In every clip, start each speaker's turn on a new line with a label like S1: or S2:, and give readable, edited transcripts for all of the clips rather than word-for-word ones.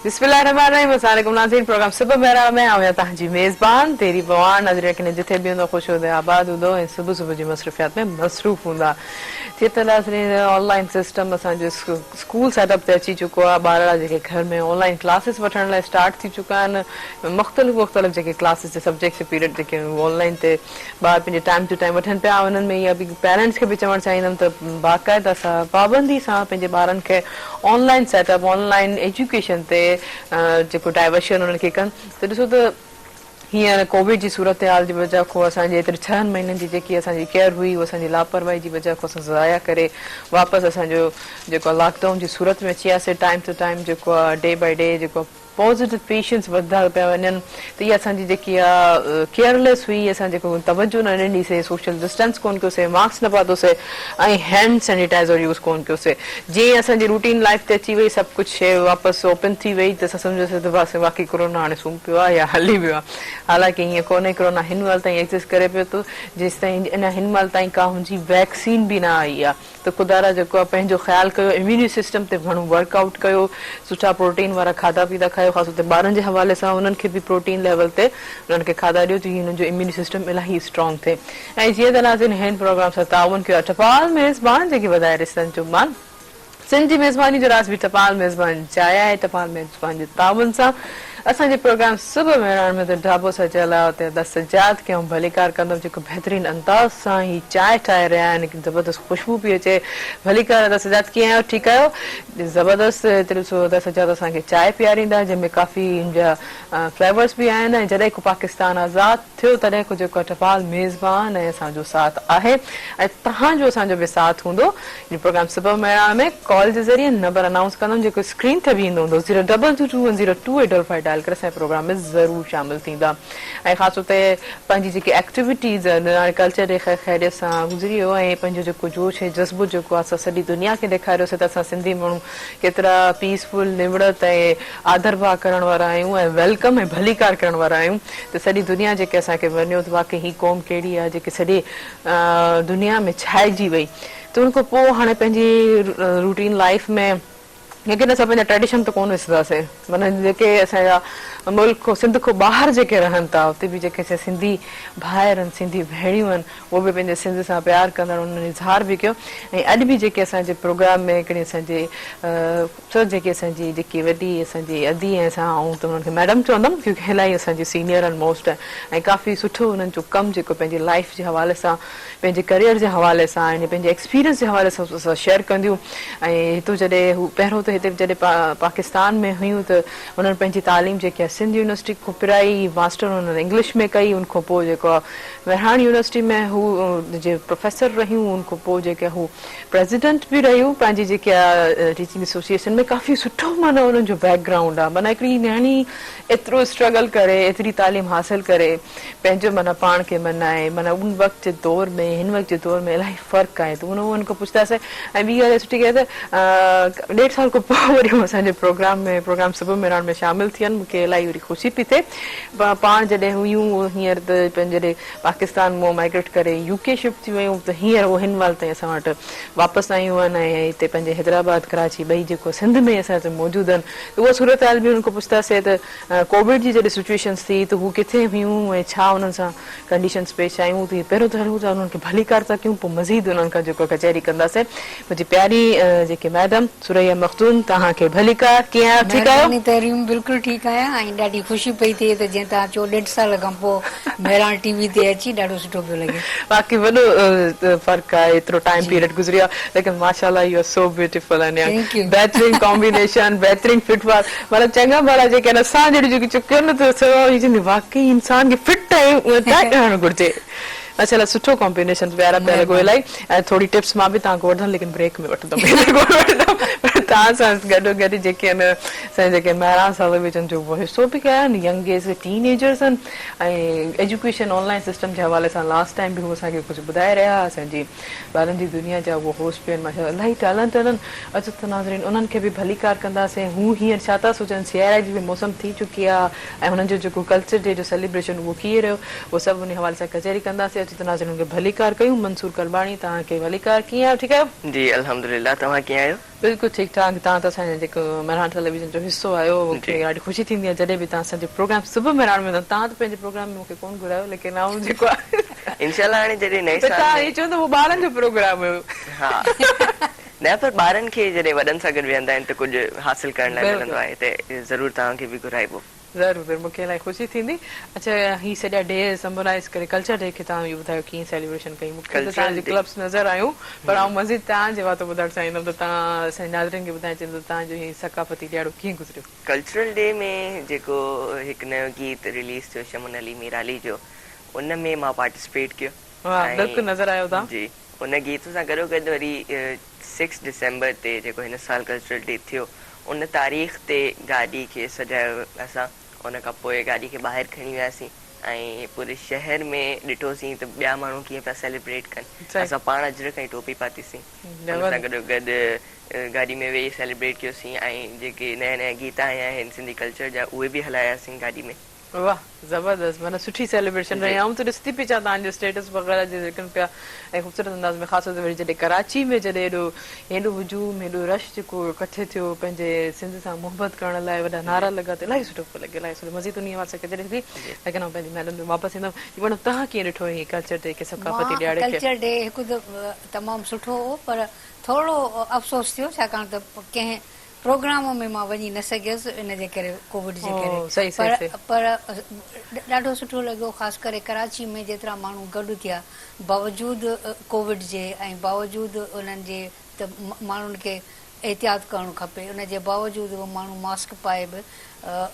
S1: बिस्मिल्लाहिर्रहमानिर्रहीम। अस्सलाम वालेकुम नाज़रीन, प्रोग्राम सुबह मेरा में आया तव्हांजी मेज़बान तेरी बवान नज़र के जिथे भी हूंदो खुश हूंदो आबाद हूंदो ऐं सुबुह सुबुह जी मसरूफ़ियात में मसरूफ़ हूंदा। जीअं त नाज़रीन ऑनलाइन सिस्टम असांजो स्कूल सेटअप ते अची चुको आहे। ॿार जेके घर में ऑनलाइन क्लासिस वठण लाइ स्टार्ट थी चुका आहिनि। मुख़्तलिफ़ जेके क्लासिस जे सब्जेक्ट्स पीरियड जेके ऑनलाइन ते ॿार पंहिंजे टाइम टू टाइम वठनि पिया। उन्हनि में इहा बि पेरेंट्स खे बि चवणु चाहींदमि त बाक़ाइदा सां पाबंदी सां पंहिंजे ॿारनि खे ऑनलाइन सेटअप ऑनलाइन एजुकेशन ते जेको डाइवर्शन उन्हनि खे कनि त ॾिसो त हींअर कोविड जी सूरत हाल जी वजह खां असांजे एतिरे 6 महीननि जी जेकी असांजी केयर हुई उहा असांजी लापरवाही जी वजह खां असां ज़ाया करे वापसि असांजो जेको आहे लॉकडाउन जी सूरत में अची वियासीं। टाइम टू टाइम जेको आहे डे बाय डे जेको पॉज़िटिव पेशेंट्स वधंदा पिया वञनि त इहा असांजी जेकी आहे केयरलेस हुई। असां जेको तवजो न ॾिनीसीं, सोशल डिस्टेंस कोन कयोसीं, मास्क न पातोसीं ऐं हैंड सैनिटाइज़र यूज़ कोन कयोसीं। जीअं असांजी रूटीन लाइफ ते अची वई, सभु कुझु शइ वापसि ओपन थी वई त असां सम्झोसीं त बसि बाक़ी कोरोना हाणे सुम्ही पियो आहे या हली वियो आहे। हालांकि हीअं कोन्हे, कोरोना हिन महिल ताईं एग्ज़िस्ट करे पियो थो जेसि ताईं अञा हिन महिल ताईं का हुनजी वैक्सीन बि न आई आहे। त ख़ुदा जेको आहे पंहिंजो ख़्यालु कयो, इम्यूनी सिस्टम ते घणो वर्कआउट कयो, सुठा प्रोटीन वारा खाधा पीता खायो, ख़ासि तौर ते ॿारनि जे हवाले सां उन्हनि खे बि प्रोटीन लेवल ते उन्हनि खे खाधा ॾियो जीअं हुननि जो इम्यूनी सिस्टम इलाही स्ट्रॉन्ग थिए। ऐं जीअं त नाज़रीन हिन प्रोग्राम सां ताउन कयो आहे टपाल मेज़बान जेके वधाए रिश्तनि जो मान सिंध जी मेज़बानी जो राज़ बि टपाल मेज़बान चाहिया आहे। टपाल मेज़बान जे ताउन सां असांजे प्रोग्राम सुबुह में में त ढाबो सजियल आहे, उते अदा सजाद कयूं भलीकार कंदमि जेको बहितरीनु अंदाज़ सां ही चांहि ठाहे रहिया आहिनि, ज़बरदस्त ख़ुशबू पई अचे। भलीकार अदा सजाद कीअं आहियो? ठीकु आहियो? ज़बरदस्त हिते ॾिसो अदा सजाद असांखे चांहि पीआरींदा जंहिंमें काफ़ी जा फ्लेवर्स बि आहिनि। ऐं जॾहिं को पाकिस्तान आज़ादु थियो तॾहिं को जेको टपाल मेज़बान ऐं असांजो साथ आहे ऐं तव्हांजो असांजो बि साथ हूंदो। इन प्रोग्राम सुबुह मेरा में कॉल जे ज़रिए नंबर अनाउंस कंदमि जेको स्क्रीन ते बि ईंदो हूंदो 02221022855 डायल करे असांजे प्रोग्राम में ज़रूरु शामिल थींदा। ऐं ख़ासि तौर ते पंहिंजी जेकी एक्टिविटीज़ आहिनि हाणे कल्चर डे ख़ैरियत सां गुज़री वियो ऐं पंहिंजो जेको जोश ऐं जज़्बो जेको आहे असां सॼी दुनिया खे ॾेखारियोसीं त असां सिंधी माण्हू केतिरा पीसफुल निवड़त ऐं आदर भाव करण वारा आहियूं ऐं वेलकम ऐं भलीकार करण वारा आहियूं। त सॼी दुनिया जेके असांखे वञो त वाक़ई ही क़ौम कहिड़ी आहे जेके सॼी दुनिया में छाइजी वई। त उन खां पोइ हाणे पंहिंजी रूटीन लाइफ में लेकिन असां पंहिंजा ट्रेडिशन त कोन विसरंदासीं। माना जेके असांजा मुल्क खां सिंध खां ॿाहिरि जेके रहनि था उते बि जेके असां सिंधी भाइर आहिनि, सिंधी भेणियूं आहिनि, उहे बि पंहिंजे सिंध सां प्यारु कंदा आहिनि, उन्हनि इज़हार बि कयो। ऐं अॼु बि जेके असांजे प्रोग्राम में हिकिड़ी असांजे सभु जेके असांजी जेकी वॾी असांजी अदी ऐं असां ऐं त उन्हनि खे मैडम चवंदमि क्योंकि इलाही असांजी सीनियर आहिनि मोस्ट ऐं काफ़ी सुठो उन्हनि जो कमु जेको पंहिंजी लाइफ जे हवाले सां, पंहिंजे करियर जे हवाले सां ऐं पंहिंजे एक्सपीरियंस जे हवाले सां असां शेयर कंदियूं। ऐं हितां जॾहिं हू पहिरियों त हिते जॾहिं पाकिस्तान में हुयूं त उन्हनि पंहिंजी तालीम जेकी आहे सिंध यूनिवर्सिटी खां पिराई, मास्टर उन्हनि इंग्लिश में कई। उन खां पोइ जेको आहे मेहरान यूनिवर्सिटी में हू जे प्रोफेसर रहियूं। उन खां पोइ जेके हू प्रेसिडेंट बि रहियूं पंहिंजी जेके आहे टीचिंग एसोसिएशन में। काफ़ी सुठो माना उन्हनि जो बैकग्राउंड आहे। माना हिकिड़ी न्याणी एतिरो स्ट्रगल करे, एतिरी तालीम हासिल करे पंहिंजो माना पाण खे मनाए, माना उन वक़्त जे दौर में हिन वक़्त जे दौर में इलाही फ़र्क़ु आहे। त उन खां पुछंदासीं। ऐं ॿी ॻाल्हि सुठी ॻाल्हि त 1.5 साल खां पोइ वरी असांजे प्रोग्राम सुबुह मेरान में शामिल थियनि। मूंखे इलाही वरी ख़ुशी पई थिए। पाण जॾहिं हुयूं हींअर त पंहिंजे पाकिस्तान मां माइग्रेट करे यूके शिफ्ट थी वियूं त हींअर उहो हिन महिल ताईं असां वटि वापसि आयूं आहिनि ऐं हिते पंहिंजे हैदराबाद कराची ॿई जेको सिंध में असां हिते मौजूदु आहिनि। त उहा सूरत हाल बि हुननि खां पुछंदासीं त कोविड जी जॾहिं सिचुएशन्स थी त हू किथे हुयूं ऐं छा हुननि सां कंडीशन्स पेश आयूं। त पहिरियों त हलूं था उन्हनि खे भलीकार था कयूं, पोइ मज़ीद उन्हनि खां जेको कचहरी कंदासीं। मुंहिंजी प्यारी जेके मैडम सुरैया मखदूम, तव्हांखे भलीकार। कीअं आहियो? ठीकु आहियो?
S2: तहरीम बिल्कुलु ठीकु आहियां ऐं ॾाढी ख़ुशी पई थिए त जीअं तव्हां चओ 1.5 साल खां पोइ मेहरान टीवी ते अची ॾाढो सुठो पियो लॻे।
S1: बाक़ी वॾो फ़र्क़ु आहे, एतिरो टाइम पीरियड गुज़री आहे लेकिन माशाल्लाह U are so beautiful and बहितरीन कॉम्बिनेशन, बहितरीन फिटवार। मतिलबु चङा भला जेके आहिनि असां जहिड़ी जेकी चुकियो न त वाकई इंसान खे फिट आहे उहो टाइट रहणु घुरिजे। अच्छा सुठो कॉम्बिनेशन प्यारा पिया लॻो इलाही। ऐं थोरी टिप्स मां बि तव्हांखे वठंदमि लेकिन ब्रेक में वठंदमि। तव्हां सां गॾोगॾु जेके आहिनि असांजे जेके महिरान साहिब बि जन जो हिसो बि कया आहिनि, यंग एज टीनेजर्स आहिनि ऐं एजुकेशन ऑनलाइन सिस्टम जे हवाले सां लास्ट टाइम बि हू असांखे कुझु ॿुधाए रहिया। असांजी ॿारनि जी दुनिया जा उहो होस्ट बि आहिनि माशा इलाही टैलेंट आहिनि। अचो त नाज़रीन उन्हनि खे बि भलीकार कंदासीं। हू हींअर छा था सोचनि, सियारे जी बि मौसम थी चुकी आहे ऐं हुननि जो जेको कल्चर डे जो सेलिब्रेशन उहो कीअं रहियो उहो सभु उन हवाले सां कचहरी कंदासीं। अचो त नाज़रीन खे भलीकार कयूं। मंसूर करबाणी, तव्हांखे भलीकार। कीअं आहियो? ठीकु आहियो?
S3: जी अल्हम्दुलिल्लाह। तव्हां कीअं आहियो?
S1: बिल्कुलु ठीकु ठाक तव्हां त असांजे जेको मेहरान टेलीविजन जो हिसो आहियो मूंखे ॾाढी ख़ुशी थींदी आहे जॾहिं बि तव्हां असांजो प्रोग्राम सुबुह मेहरान में तव्हां त पंहिंजे प्रोग्राम में मूंखे कोन घुरायो लेकिन आऊं जेको आहे
S3: इंशाल्लाह हाणे जॾहिं नए साल
S1: तव्हां
S3: में
S1: इहो चवंदो उहो ॿारनि जो प्रोग्राम हुयो
S3: हा न पर ॿारनि खे जॾहिं वॾनि सां गॾु वेहंदा आहिनि त कुझु हासिल करण लाइ मिलंदो आहे हिते ज़रूर तव्हांखे बि घुराइबो
S1: ज़रूरु ज़रूरु मूंखे इलाही ख़ुशी थींदी अच्छा ही सॼा डे समराइज़ करे कल्चर डे खे तव्हां इहो ॿुधायो कीअं सेलिब्रेशन कई मूंखे त तव्हांजे क्लब्स नज़र आयूं पर आऊं मज़ीद तव्हांजे वातो ॿुधणु चाहींदमि त तव्हां असांजे नाज़रीन खे ॿुधाइण चाहींदो तव्हांजो ही सकाफ़ती ॾियारो कीअं गुज़रियो
S3: कल्चरल डे में जेको हिकु नयो गीत रिलीज़ थियो शमन अली मीराली जो उन में मां पार्टिसिपेट कयो
S1: वाह बिल्कुलु नज़र आयो तव्हां
S3: जी उन गीत सां गॾो गॾु वरी 6 डिसेंबर ते जेको हिन साल कल्चरल डे थियो उन तारीख़ ते गाॾी खे सजायो असां उन खां पोइ गाॾी खे ॿाहिरि खणी वियासीं ऐं पूरे शहर में ॾिठोसीं त ॿिया माण्हू कीअं पिया सेलिब्रेट कनि असां पाण अजरक ऐं टोपी पातीसीं उन सां गॾो गॾु गाॾी में वेही सेलिब्रेट कयोसीं ऐं जेके नया नया गीत आया आहिनि सिंधी कल्चर जा उहे बि हलायासीं गाॾी में
S1: वाह ज़बरदस्त माना सुठी सेलिब्रेशन रही आऊं त ॾिसती पई तव्हांजो स्टेटस वग़ैरह जे ज़िक्र पिया ऐं ख़ूबसूरत अंदाज़ में ख़ासि तौर ते वरी जॾहिं कराची में जॾहिं हेॾो हुजूम हेॾो रश जेको इकठे थियो पंहिंजे सिंध सां मुहबत करण लाइ वॾा नारा लॻा त इलाही सुठो पियो लॻे इलाही सुठो मज़ीद उन वास्ते जॾहिं थी लेकिन आउं पंहिंजी महिनत में वापसि ईंदमि मैडम तव्हां कीअं ॾिठो ही कल्चर डे खे सकाफ़ती ॾियारे खे
S2: कल्चर डे हिकु तमामु सुठो हो पर थोरो अफ़सोस थियो छाकाणि त कंहिं प्रोग्राम में मां वञी न सघियसि इन जे करे कोविड जे करे पर ॾाढो सुठो लॻो ख़ासि करे कराची में जेतिरा माण्हू गॾु थिया बावजूदि कोविड जे ऐं बावजूदि उन्हनि जे त माण्हुनि खे एहतियात करणु खपे उन जे बावजूदि उहे माण्हू मास्क पाए बि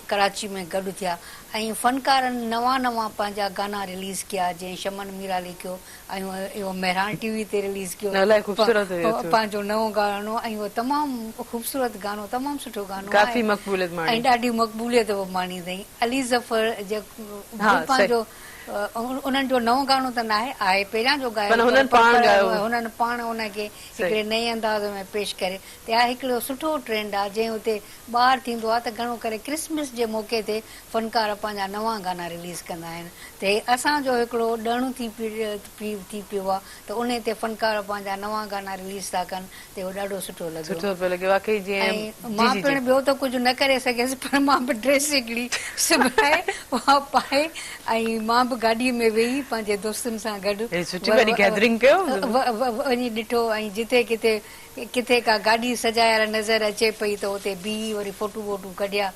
S2: कराची में गॾु थिया ऐं फ़नकारनि नवां पंहिंजा गाना रिलीज़ कया जीअं शमन मीराली कयो ऐं इहो मेहरान टीवी ते रिलीज़ कयो पंहिंजो नओं गानो ऐं उहो तमामु ख़ूबसूरत गानो तमामु सुठो गानो ऐं ॾाढी मक़बूलियत बि माणी अथई अली ज़फ़र पंहिंजो उन्हनि जो नओं गानो त न आहे पहिरियां जो ॻायो हुननि पाण हुनखे हिकिड़े नए अंदाज़ में पेश करे त इहा हिकिड़ो सुठो ट्रेंड आहे जंहिं हुते ॿाहिरि थींदो आहे त घणो करे क्रिसमस जे मौक़े ते फ़नकार पंहिंजा नवां गाना रिलीज़ कंदा आहिनि त असांजो हिकिड़ो ॾणु थी पियो आहे त उन ते फ़नकार पंहिंजा नवां गाना रिलीज़ था कनि त इहो ॾाढो सुठो लॻो ऐं मां पिणु ॿियो त कुझु न करे सघियसि पर मां बि ड्रेस हिकिड़ी सिबाए उहा पाए ऐं मां बि गाॾीअ में वेही पंहिंजे दोस्तनि सां गॾु वञी ॾिठो ऐं जिते किथे का गाॾी सजायल नज़र अचे पई त उते बीही वरी फोटू वोटू कढिया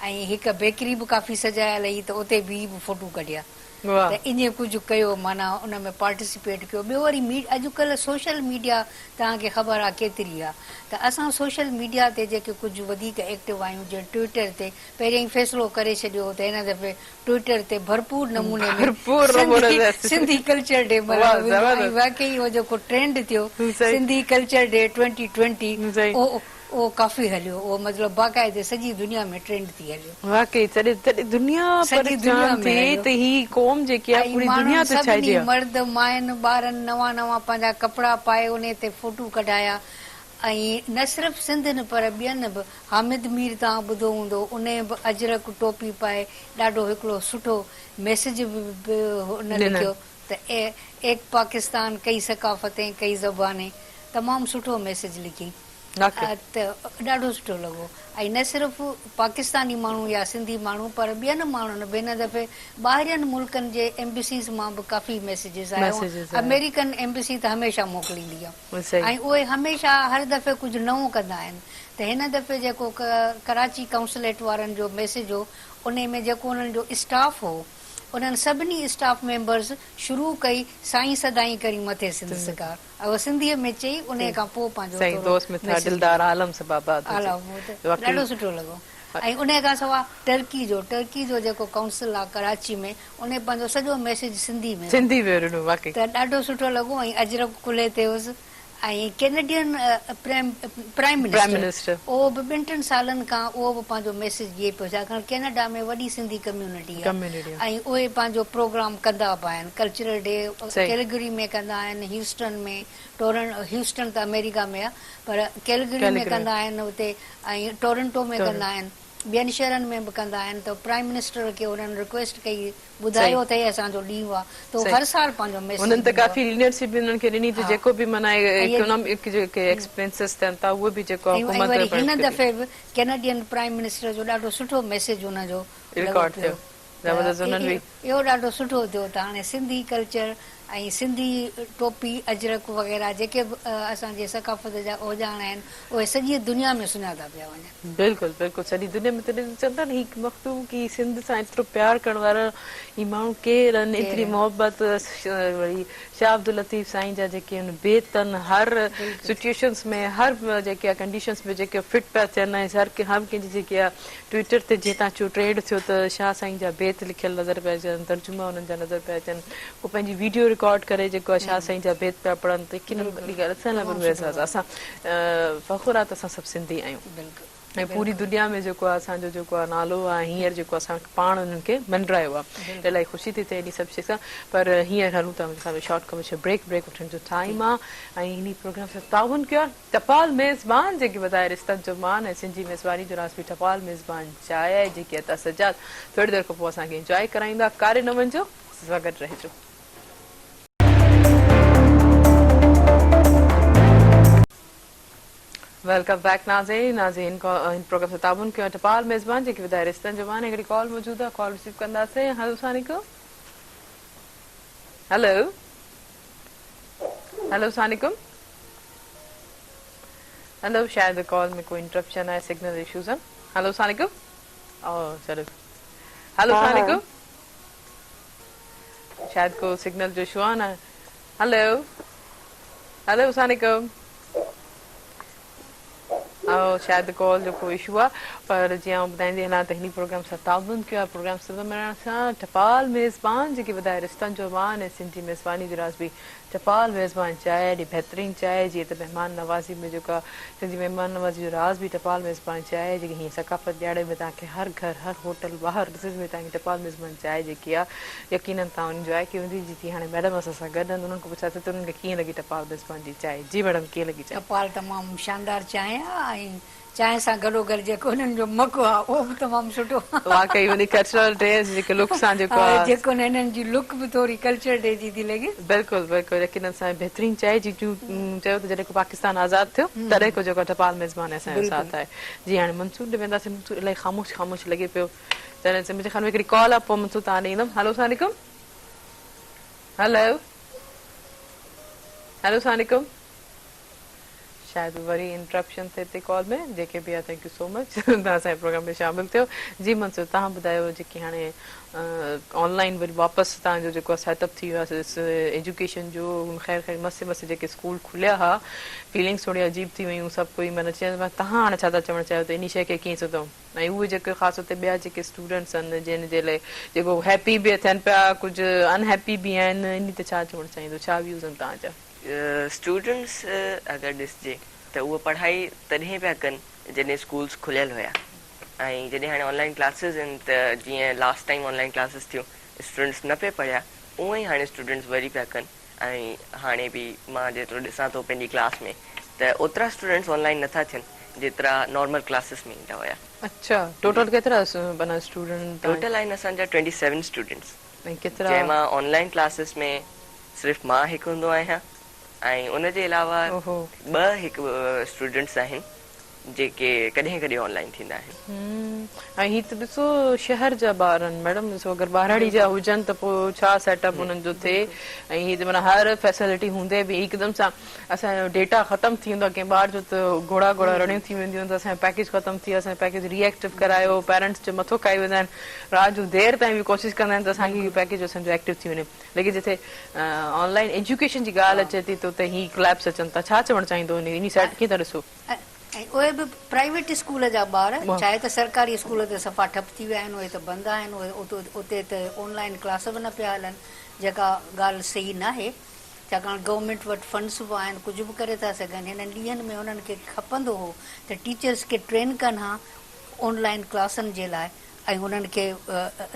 S2: ऐं हिकु बेकरी बि काफ़ी सजायल हुई त उते बीही बि फोटू कढिया त ईअं कुझु कयो माना उन में पार्टिसिपेट कयो ॿियो वरी अॼुकल्ह सोशल मीडिया तव्हांखे ख़बर आहे केतिरी आहे त असां सोशल मीडिया ते जेके कुझु वधीक एक्टिव आहियूं जीअं ट्विटर ते पहिरियों ई फ़ैसिलो करे छॾियो त हिन दफ़े ट्विटर ते भरपूर नमूने में सिंधी कल्चर डे मल्हायो वाकई उहो जेको ट्रेंड थियो सिंधी कल्चर डे 2020 उहो काफ़ी हलियो उहो मतिलबु बाक़ाइदे सॼी दुनिया में ट्रेंड थी हलियो
S1: वाकई
S2: सभिनी मर्द माइनि ॿारनि नवां पंहिंजा कपिड़ा पाए उन ते फोटू कढाया ऐं न सिर्फ़ु सिंधियुनि पर ॿियनि बि हामिद मीर तव्हां ॿुधो हूंदो उन बि अजरक टोपी पाए ॾाढो हिकिड़ो सुठो मैसेज बि हुन लिखियो त एक पाकिस्तान कई सकाफ़तें कई ज़बाने तमामु सुठो मैसेज लिखी त ॾाढो सुठो लॻो ऐं न सिर्फ़ु पाकिस्तानी माण्हू या सिंधी माण्हू पर ॿियनि माण्हुनि बि हिन दफ़े ॿाहिरियनि मुल्कनि जे एम्बेसीज़ मां बि काफ़ी मैसेजिस आया अमेरिकन एम्बेसी त हमेशह मोकिलींदी आहे ऐं उहे हमेशह हर दफ़े कुझु नओं कंदा आहिनि त हिन दफ़े जेको कराची काउंसलेट वारनि जो मैसेज हो उन में जेको उन्हनि जो स्टाफ हो उन्हनि सभिनी स्टाफ मेंबर्स शुरू कई साईं सदाई करी मथे सिंध सरकार उहो सिंधीअ में चई उन खां पोइ पंहिंजो ॾाढो सुठो लॻो ऐं उन खां सवाइ टर्की जो जेको काउंसिल आहे कराची में उन पंहिंजो सॼो मैसेज सिंधी में त ॾाढो सुठो लॻो ऐं अजरक कुल्हे ते हुअसि ऐं कैनेडियन प्राइम मिनिस्टर उहो बि 2-3 सालनि खां उहो बि पंहिंजो मैसेज ॾिए पियो छाकाणि कैनेडा में वॾी सिंधी कम्यूनिटी आहे ऐं उहे पंहिंजो प्रोग्राम कंदा पिया आहिनि कल्चरल डे कैलगरी में कंदा आहिनि ह्यूस्टन में ह्यूस्टन त अमेरिका में आहे पर कैलगरी में कंदा आहिनि उते ऐं टोरंटो में कंदा आहिनि ॿियनि शहरनि में बि कंदा आहिनि त प्राइम मिनिस्टर खे उन्हनि रिक्वेस्ट कई ॿुधायो अथई असांजो ॾींहुं आहे त हू हर साल पंहिंजो मैसेज
S1: उन्हनि त काफ़ी लीडरशिप बि उन्हनि खे ॾिनी त जेको बि माना इकोनॉमिक जेके एक्सपेंसिस थियनि था उहे बि जेको
S2: वरी हिन दफ़े बि कैनेडियन प्राइम मिनिस्टर जो ॾाढो सुठो मैसेज हुनजो
S1: रिकॉर्ड थियो
S2: इहो ॾाढो सुठो थियो त हाणे सिंधी कल्चर ऐं सिंधी टोपी अजरक वग़ैरह जेके बि असांजे सकाफ़त जा ओजाण आहिनि उहे सॼी दुनिया में सुञाता पिया वञनि
S1: बिल्कुलु बिल्कुलु सॼी दुनिया में तॾहिं चवंदा आहिनि हिकु मख़्तूम की सिंध सां एतिरो प्यारु करण वारा ही माण्हू केरु आहिनि एतिरी मोहबत वरी शाह अब्दुल लतीफ़ साईं जा जेके आहिनि बेत आहिनि हर सिचुएशन्स में हर जेके आहे कंडीशन्स में जेके फिट पिया थियनि ऐं हर कंहिंजी जेकी आहे ट्विटर ते जीअं तव्हां चयो ट्रेंड थियो त शाह साईं जा बेत लिखियल नज़र पिया अचनि तर्जुमा हुननि जा नज़र पिया अचनि पोइ पंहिंजी वीडियो रिकॉर्ड करे जेको आहे शाह साईं जा बेत पिया पढ़नि त यकीनन वॾी ॻाल्हि असां लाइ बि असां फ़ख़ुरु आहे त असां सभु सिंधी आहियूं ऐं पूरी दुनिया में जेको आहे असांजो जेको आहे नालो आहे हींअर जेको असां पाण उन्हनि खे मंडरायो आहे इलाही ख़ुशी थी थिए इन सभु शइ सां पर हींअर हलूं था असांजो शॉर्ट कमर्शियल ब्रेक वठण जो टाइम आहे ऐं हिन प्रोग्राम सां ताउन कयो आहे टपाल मेज़बान जेके वधाए रिश्तनि जो मान ऐं सिंधी मेज़बानी जो रास बि टपाल मेज़बान चांहि आहे जेकी आहे त सजाद थोरी देरि खां पोइ असांखे इंजॉय कराईंदा कारे न वञिजो सां गॾु रहिजो वेलकम बैक नाज़रीन इन प्रोग्राम से ताबुन कयो टपाल मेज़बान जेके वधाए रिश्तनि जो मान हिकिड़ी कॉल मौजूदु आहे कॉल रिसीव कंदासीं हेलो अस्सलाम वालेकुम हेलो हेलो अस्सलाम वालेकुम हेलो शायद कॉल में कोई इंटरप्शन है सिग्नल इश्यूज हैं हेलो अस्सलाम वालेकुम ओह चलो हेलो अस्सलाम वालेकुम शायद को सिग्नल जो इशू आहे न हेलो हेलो अस्सलाम वालेकुम शायद कॉल जो कोई इशू आहे पर जीअं ॿुधाईंदी हलां त हिन प्रोग्राम सां ताउन कयो आहे प्रोग्राम सिंध में सां टपाल मेज़बान जेके वधाए रिश्तनि जो मान ऐं सिंधी मेज़बानी जो राज़ बि टपाल मेज़बान चांहि ॾी बहितरीन चांहि जीअं त महिमान नवाज़ी में जेको आहे सिंधी महिमान नवाज़ी जो राज़ बि टपाल मेज़बान चांहि जेकी हीअं सकाफ़त ॾियारे में तव्हांखे हर घर हर होटल ॿाहिरि डिसेस में तव्हांखे टपाल मेज़बान चांहि जेकी आहे यकीनन तव्हां इंजॉय कई हूंदी जीअं हाणे मैडम असां सां गॾु आहिनि उन्हनि खां पुछासीं त उन्हनि खे कीअं लॻी टपाल मेज़बान जी चांहि जी मैडम कीअं लॻी चांहि
S2: टपाल तमामु शानदार चांहि आहे ऐं चांहि सां गॾोगॾु जेको हुननि जो मक़ो आहे उहो बि तमामु सुठो
S1: वाकई वञी कल्चरल ड्रेस जेके लुक सां जेको आहे
S2: जेको हिननि जी लुक बि थोरी कल्चर डे जी थी लॻे
S1: बिल्कुलु बिल्कुलु यकीनन सां बहितरीन चांहि जी चयो त जॾहिं को पाकिस्तान आज़ादु थियो तॾहिं को जेको टपाल मेज़बान असांजो साथ आहे जी हाणे मंसूर ॾे वेंदासीं मंसूर इलाही ख़ामोश ख़ामोश लॻे पियो तॾहिं मुंहिंजे ख़्याल में हिकिड़ी कॉल आहे पोइ मंसूर तव्हां ॾे ईंदमि हेलो अस्सलाम वालेकुम हेलो हेलो अस्सलाम वालेकुम शायद वरी इंटरप्शन थिए थी कॉल में जेके बि आहे थैंक यू सो मच तव्हां असांजे प्रोग्राम में शामिलु थियो जी मंसूर तव्हां ॿुधायो जेकी हाणे ऑनलाइन वरी वापसि तव्हांजो जेको आहे सेटअप थी वियो आहे एजुकेशन जो ख़ैर ख़ैर मसे मसे जेके स्कूल खुलिया हुआ फीलिंग्स थोरी अजीब थी वियूं सभु कोई माना चवनि तव्हां हाणे छा था चवणु चाहियो त इन शइ खे कीअं सोचूं ऐं उहे जेके ख़ासि तौर ते ॿिया जेके स्टूडेंट्स आहिनि जिन जे लाइ जेको हैप्पी बि थियनि पिया कुझु अनहैप्पी बि आहिनि इन ते छा चवणु चाहींदो छा व्यूज़ आहिनि तव्हांजा
S3: स्टूडेंट्स अगरि ॾिसजे त उहा पढ़ाई तॾहिं पिया कनि जॾहिं स्कूल्स खुलियल हुया ऐं जॾहिं हाणे ऑनलाइन क्लासिस आहिनि त जीअं लास्ट टाइम ऑनलाइन क्लासिस थियूं स्टूडेंट्स न पिया पढ़िया उअं ई हाणे स्टूडेंट्स वरी पिया कनि ऐं हाणे बि मां जेतिरो ॾिसां थो पंहिंजी क्लास में त ओतिरा स्टूडेंट्स ऑनलाइन नथा थियनि जेतिरा नॉर्मल क्लासिस में ईंदा हुया
S1: अच्छा टोटल केतिरा माना स्टूडेंट
S3: टोटल आहिनि असांजा 27 स्टूडेंट्स
S1: ऐं केतिरा
S3: जंहिंमां ऑनलाइन क्लासिस में सिर्फ़ु मां हिकु हूंदो आहियां ऐं उनजे अलावा 2 हिकु स्टूडेंट्स आहिनि जेके कॾहिं कॾहिं ऑनलाइन थींदा आहिनि
S1: ऐं हीअ त ॾिसो शहर जा ॿार आहिनि मैडम ॾिसो अगरि ॿारहाड़ी जा हुजनि त पोइ छा सेटअप हुननि जो थिए ऐं हीअ त माना हर फैसिलिटी हूंदे बि हिकदमि सां असांजो डेटा ख़तमु थी वेंदो आहे कंहिं ॿार जो त घोड़ा घोड़ा रड़ियूं थी वेंदियूं आहिनि त असांजो पैकेज ख़तमु थी वियो असांजो पैकेज रीएक्टिव करायो पेरेंट्स जो मथो खाई वेंदा आहिनि राति जो देरि ताईं बि कोशिशि कंदा आहिनि त असांखे पैकेज असांजो एक्टिव थी वञे लेकिन जिथे ऑनलाइन एजुकेशन जी ॻाल्हि अचे थी त उते हीअ क्लैब्स अचनि था छा चवणु चाहींदो इन साइड कीअं था ॾिसो
S2: ऐं उहे बि प्राइवेट स्कूल जा ॿार चाहे त सरकारी स्कूल ते सफ़ा ठप थी विया आहिनि उहे त बंदि आहिनि उहे उते त ऑनलाइन क्लास बि न पिया हलनि जेका ॻाल्हि सही न आहे छाकाणि गवर्नमेंट वटि फंड्स बि आहिनि कुझु बि करे था सघनि हिननि ॾींहंनि में उन्हनि खे खपंदो हो त टीचर्स खे ट्रेन कनि हा ऑनलाइन क्लासनि जे लाइ ऐं उन्हनि खे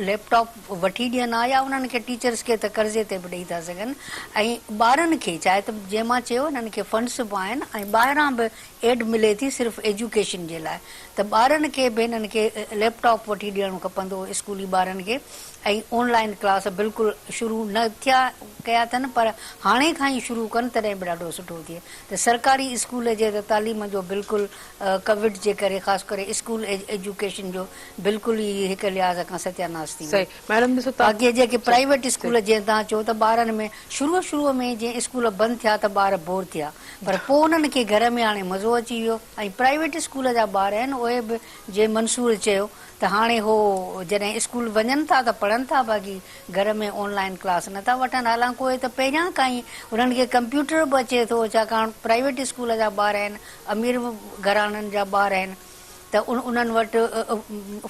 S2: लैपटॉप वठी ॾियनि या उन्हनि खे टीचर्स खे त कर्ज़े ते बि ॾेई था सघनि ऐं ॿारनि खे चाहे त जंहिं मां चयो हिननि खे फंड्स बि आहिनि ऐं ॿाहिरां बि एड मिले थी सिर्फ़ु एजुकेशन जे लाइ त ॿारनि खे बि हिननि खे लैपटॉप वठी ॾियणो खपंदो स्कूली ॿारनि खे ऐं ऑनलाइन क्लास बिल्कुलु शुरू न थिया कया अथनि पर हाणे खां ई शुरू कनि तॾहिं बि ॾाढो सुठो थिए त सरकारी स्कूल जे त तालीम जो बिल्कुलु कोविड जे करे ख़ासि करे स्कूल एजुकेशन जो बिल्कुलु ई हिकु लिहाज़ खां सत्यानाश थी वियो बाक़ी जेके प्राइवेट स्कूल जीअं तव्हां चओ त ॿारनि में शुरूअ में जीअं स्कूल बंदि थिया त ॿार बोर थिया पर पोइ उन्हनि खे घर में हाणे मज़ो अची वियो ऐं प्राइवेट स्कूल जा ॿार आहिनि उहे बि जीअं मंसूर चयो त हाणे हो जॾहिं स्कूल वञनि था त पढ़नि था बाक़ी घर में ऑनलाइन क्लास नथा वठनि हालांकि उहे त पहिरियां खां ई उन्हनि खे कंप्यूटर बि अचे थो छाकाणि प्राइवेट स्कूल जा ॿार आहिनि अमीर घराननि जा ॿार आहिनि त उन्हनि वटि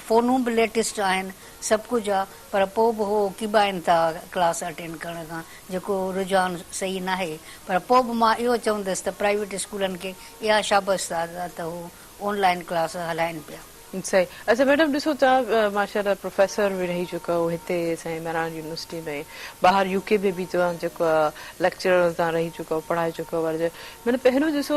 S2: फ़ोनूं बि लेटेस्ट आहिनि सभु कुझु आहे पर पोइ बि हो किबाइनि था क्लास अटेंड करण खां जेको रुझान सही न आहे पर पोइ बि मां इहो चवंदसि त प्राइवेट स्कूलनि खे इहा शाबाश आहे त हू ऑनलाइन क्लास हलाइनि पिया
S1: सही अच्छा मैडम ॾिसो तव्हां माशाल्लाह प्रोफेसर बि रही चुका हो हिते असांजे मेहरान यूनिवर्सिटी में ॿाहिरि यूके में बि तव्हां जेको आहे लेक्चरर तव्हां रही चुका पढ़ाए चुका मतिलबु पहिरियों ॾिसो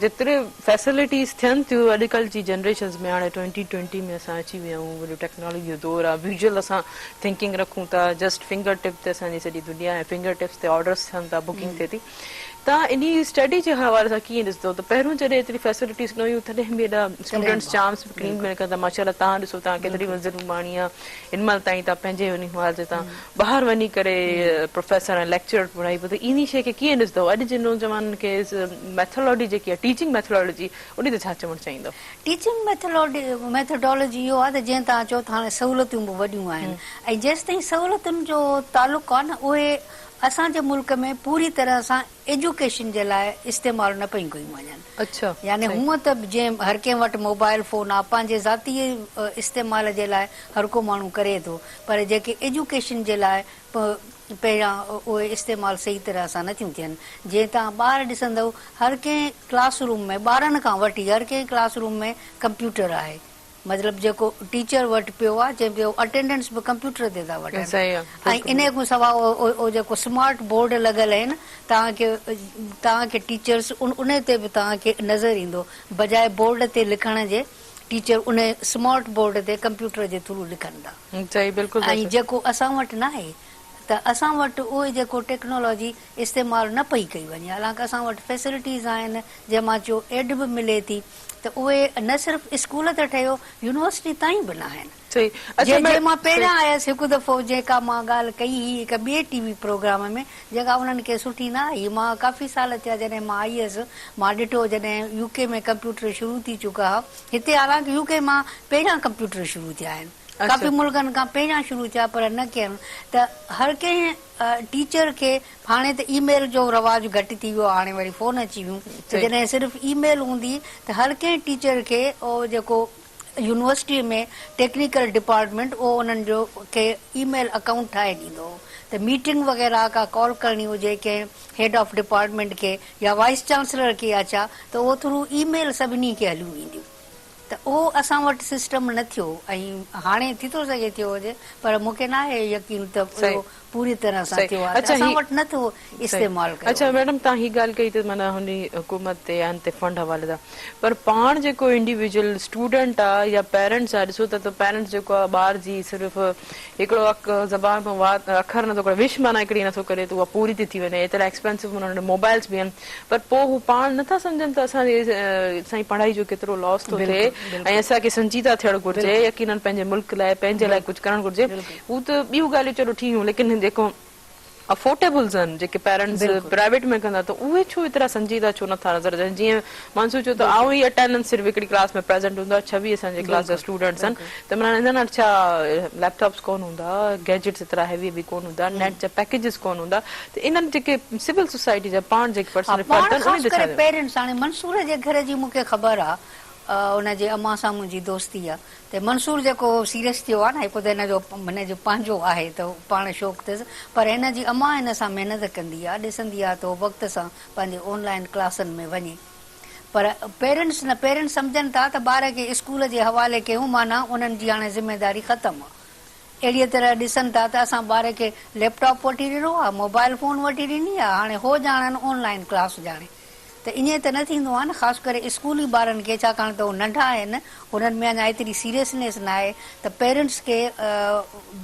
S1: जेतिरे फैसिलिटीज़ थियनि थियूं अॼुकल्ह जी जनरेशन्स में हाणे 2020 में असां अची विया आहियूं वॾो टेक्नोलॉजी जो दौरु आहे विजुअल असां थिंकिंग रखूं था जस्ट फिंगर टिप ते असांजी सॼी दुनिया आहे फिंगर टिप्स ते ऑर्डर्स थियनि था बुकिंग थिए थी तव्हां इन स्टडी जे हवाले सां कीअं ॾिसंदो त पहिरियों जॾहिं एतिरी फैसिलिटीज़ न हुयूं तॾहिं बि एॾा स्टूडेंट्स चांस क्लीन में कंदा माशाल्लाह तव्हां ॾिसो तव्हां केतिरी मंज़िलूं माणी आहे हिन महिल ताईं तव्हां पंहिंजे वञी हाल ते तव्हां ॿाहिरि वञी करे प्रोफेसर ऐं लेक्चर पढ़ाई पोइ त इन शइ खे कीअं ॾिसंदो अॼु जे नौजवाननि खे मैथोलॉजी जेकी आहे टीचिंग मैथोलॉजी उन ते छा चवणु चाहींदो
S2: टीचिंग मैथोडोलॉजी इहो आहे त जीअं तव्हां चओ त हाणे सहूलियतूं बि वॾियूं आहिनि ऐं जेसि ताईं सहूलियतुनि जो तालुक़ु आहे न उहे असांजे मुल्क में पूरी तरह सां एजुकेशन जे लाइ इस्तेमालु न पयूं कयूं वञनि
S1: अच्छा
S2: यानी हूअं त जीअं हर कंहिं वटि मोबाइल फ़ोन आहे पंहिंजे ज़ाती इस्तेमाल जे लाइ हर को माण्हू करे थो पर जेके एजुकेशन जे लाइ पहिरियां उहे इस्तेमालु सही तरह सां नथियूं थियनि जीअं तव्हां ॿार ॾिसंदव हर कंहिं क्लासरूम में ॿारनि खां वठी हर कंहिं क्लासरूम में कंप्यूटर आहे मतिलबु जेको टीचर वटि पियो आहे जंहिं पियो अटेंडेंस बि कंप्यूटर ते था वठनि ऐं इन खां सवाइ जेको स्मार्ट बोर्ड लॻल आहिनि तव्हांखे टीचर्स उन ते बि तव्हांखे नज़र ईंदो बजाए बोर्ड ते लिखण जे टीचर उन स्मार्ट बोर्ड ते कंप्यूटर जे थ्रू लिखनि था ऐं जेको असां वटि न आहे त असां वटि उहे जेको टेक्नोलॉजी इस्तेमालु न पई कई वञे हालांकि असां वटि फैसिलिटीज़ आहिनि जंहिं मां चयो एड बि मिले थी त उहे न सिर्फ़ु स्कूल त ठहियो यूनिवर्सिटी ताईं बि न आहिनि मां पहिरियां आयसि हिकु दफ़ो जेका मां ॻाल्हि कई हुई हिकु ॿिए टीवी प्रोग्राम में जेका उन्हनि खे सुठी न आई मां काफ़ी साल थिया जॾहिं मां आई हुयसि मां ॾिठो जॾहिं यूके में कंप्यूटर शुरू थी चुका हुआ हिते हालांकि यूके मां पहिरियां कंप्यूटर शुरू थिया आहिनि काफ़ी मुल्कनि खां पहिरियां शुरू थिया पर न कयनि त हर कंहिं टीचर खे हाणे त ईमेल जो रवाजु घटि थी वियो हाणे वरी फ़ोन अची वियूं त जॾहिं सिर्फ़ु ईमेल हूंदी त हर कंहिं टीचर खे उहो जेको यूनिवर्सिटी में टेक्निकल डिपार्टमेंट उहो उन्हनि जो खे ईमेल अकाउंट ठाहे ॾींदो त मीटिंग वग़ैरह का कॉल करणी हुजे कंहिं हेड ऑफ डिपार्टमेंट खे या वाइस चांसलर खे अचा त उहो थ्रू ईमेल सभिनी खे हलियूं ईंदियूं त उहो असां वटि सिस्टम न थियो ऐं हाणे थी थो सघे थियो हुजे पर मूंखे न आहे यकीन त पूरी तरह सां थियो आहे असां वटि नथो इस्तेमालु कयो
S1: अच्छा मैडम तव्हां हीअ ॻाल्हि कई त माना हुन हुकूमत ते या ते फंड हवाले सां पर पाण जेको इंडिविजुअल स्टूडेंट आहे या पेरेंट्स आहे ॾिसो त पेरेंट्स जेको आहे ॿार जी सिर्फ़ु हिकिड़ो ज़बान में अखर नथो करे विश माना हिकिड़ी नथो करे त उहा पूरी थी थी वञे एतिरा एक्सपेंसिव हुन मोबाइल्स बि आहिनि पर पोइ हू पाण नथा सम्झनि त असांजी पढ़ाई जो केतिरो लॉस थो थिए ऐं असांखे संजीदा थियणु घुरिजे यकीननि पंहिंजे मुल्क लाइ पंहिंजे लाइ कुझु करणु घुरिजे हू त ॿियूं ॻाल्हियूं चलो ठीक लेकिन जेको अफोर्डेबल्स आहिनि जेके पेरेंट्स प्राइवेट में कंदा त उहे छो एतिरा संजीदा छो नथा नज़र अचनि जीअं मां सोचियो त आऊं ई अटेंडेंस सिर्फ़ु हिकिड़ी क्लास में प्रेज़ेंट हूंदो आहे 26 असांजे क्लास जा स्टूडेंट्स आहिनि त माना हिननि वटि छा लैपटॉप्स कोन हूंदा गैजेट्स एतिरा हैवी बि कोन हूंदा नेट जा पैकेजिस कोन हूंदा त इन्हनि जेके सिविल सोसाइटी जा पाण जेके पर्सन
S2: पेरेंट्स हाणे मंसूर जे घर जी मूंखे ख़बर आहे हुनजे अम्मा सां मुंहिंजी दोस्ती आहे त मंसूर जेको सीरियस थियो आहे न पोइ त हिनजो पंहिंजो आहे त पाण शौक़ु अथसि पर हिनजी अम्मा हिन सां महिनत कंदी आहे ॾिसंदी आहे त उहो वक़्त सां पंहिंजे ऑनलाइन क्लासनि में वञे पर पेरेंट्स सम्झनि था त ॿार खे स्कूल जे हवाले कयूं, माना उन्हनि जी हाणे ज़िम्मेदारी ख़तमु आहे। अहिड़ीअ तरह ॾिसनि था त असां ॿार खे लैपटॉप वठी ॾिनो आहे, मोबाइल फ़ोन वठी ॾिनी आहे, हाणे हो ॼाणनि ऑनलाइन क्लास ॼाणे, त ईअं त न थींदो आहे न, ख़ासि करे स्कूली ॿारनि खे, छाकाणि त उहे नंढा आहिनि, हुननि में अञा एतिरी सीरियसनेस न आहे, त पेरेंट्स खे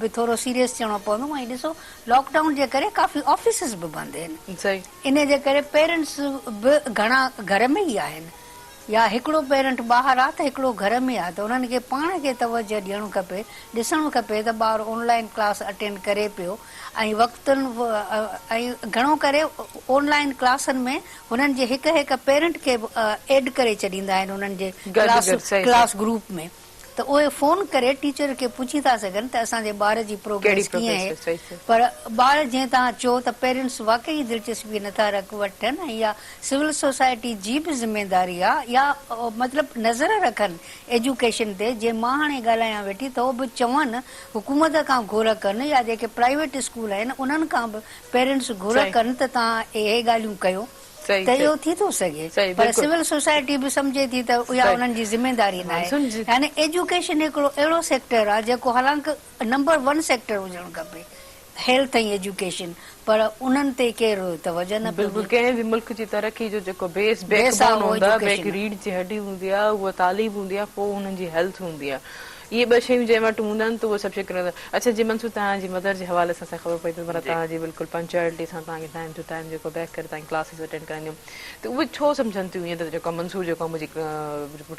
S2: बि थोरो सीरियस थियणो पवंदो। ऐं ॾिसो लॉकडाउन जे करे काफ़ी ऑफिसिस बि बंदि आहिनि, इन जे करे पेरेंट्स बि घणा घर में ई आहिनि, या हिकिड़ो पेरेंट ॿाहिरि आहे त हिकिड़ो घर में आहे, त उन्हनि खे पाण खे तवजह ॾियणु खपे, ॾिसणु खपे त ॿार ऑनलाइन क्लास अटेंड करे पियो, ऐं वक़्तनि ऐं घणो करे ऑनलाइन क्लासनि में हुननि जे हिकु हिकु पेरेंट खे एड करे छॾींदा आहिनि उन्हनि जे क्लास ग्रुप में, त उहे फ़ोन करे टीचर खे पुछी था सघनि त असांजे ॿार जी प्रोग्रेस कीअं आहे। पर ॿार जीअं तव्हां चओ त पेरेंट्स वाकई दिलचस्पी नथा वठनि, ऐं इहा सिविल सोसाइटी जी बि ज़िम्मेदारी आहे, या मतिलबु नज़र रखनि एजुकेशन ते। जीअं मां हाणे ॻाल्हायां वेठी त उहो बि चवनि, हुकूमत खां घुर कनि, या जेके प्राइवेट स्कूल आहिनि उन्हनि खां बि पेरेंट्स घुर कनि त तव्हां इहे ॻाल्हियूं कयो, त इहो थी थो सघे। पर सिविल सोसाइटी बि सम्झे थी त इहा उन्हनि जी ज़िम्मेदारी न आहे। यानी एजुकेशन हिकिड़ो अहिड़ो सेक्टर आहे जेको हालांकि नंबर 1 सेक्टर हुजणु खपे, हेल्थ ऐं एजुकेशन, पर उन्हनि ते केरु तवजह न।
S1: बिल्कुलु, कंहिं बि मुल्क जी तरक़ी जो जेको बेसबोन हूंदो आहे, रीढ़ जी हड्डी हूंदी आहे, उहा तालीम हूंदी आहे, पोइ हुननि जी हेल्थ हूंदी आहे। इहे ॿ शयूं जंहिं वटि हूंदा आहिनि त उहे सभु शइ। अच्छा जी मंसूर, तव्हांजी मदर जे हवाले सां ख़बर पई त तव्हांजी बिल्कुलु पंक्चुअलिटी सां तव्हांखे टाइम टू टाइम जेको बैक करे तव्हांजी क्लासिस अटेंड कराईंदियूं, त उहे छो सम्झनि थियूं ईअं त जेको मंसूर जेको मुंहिंजी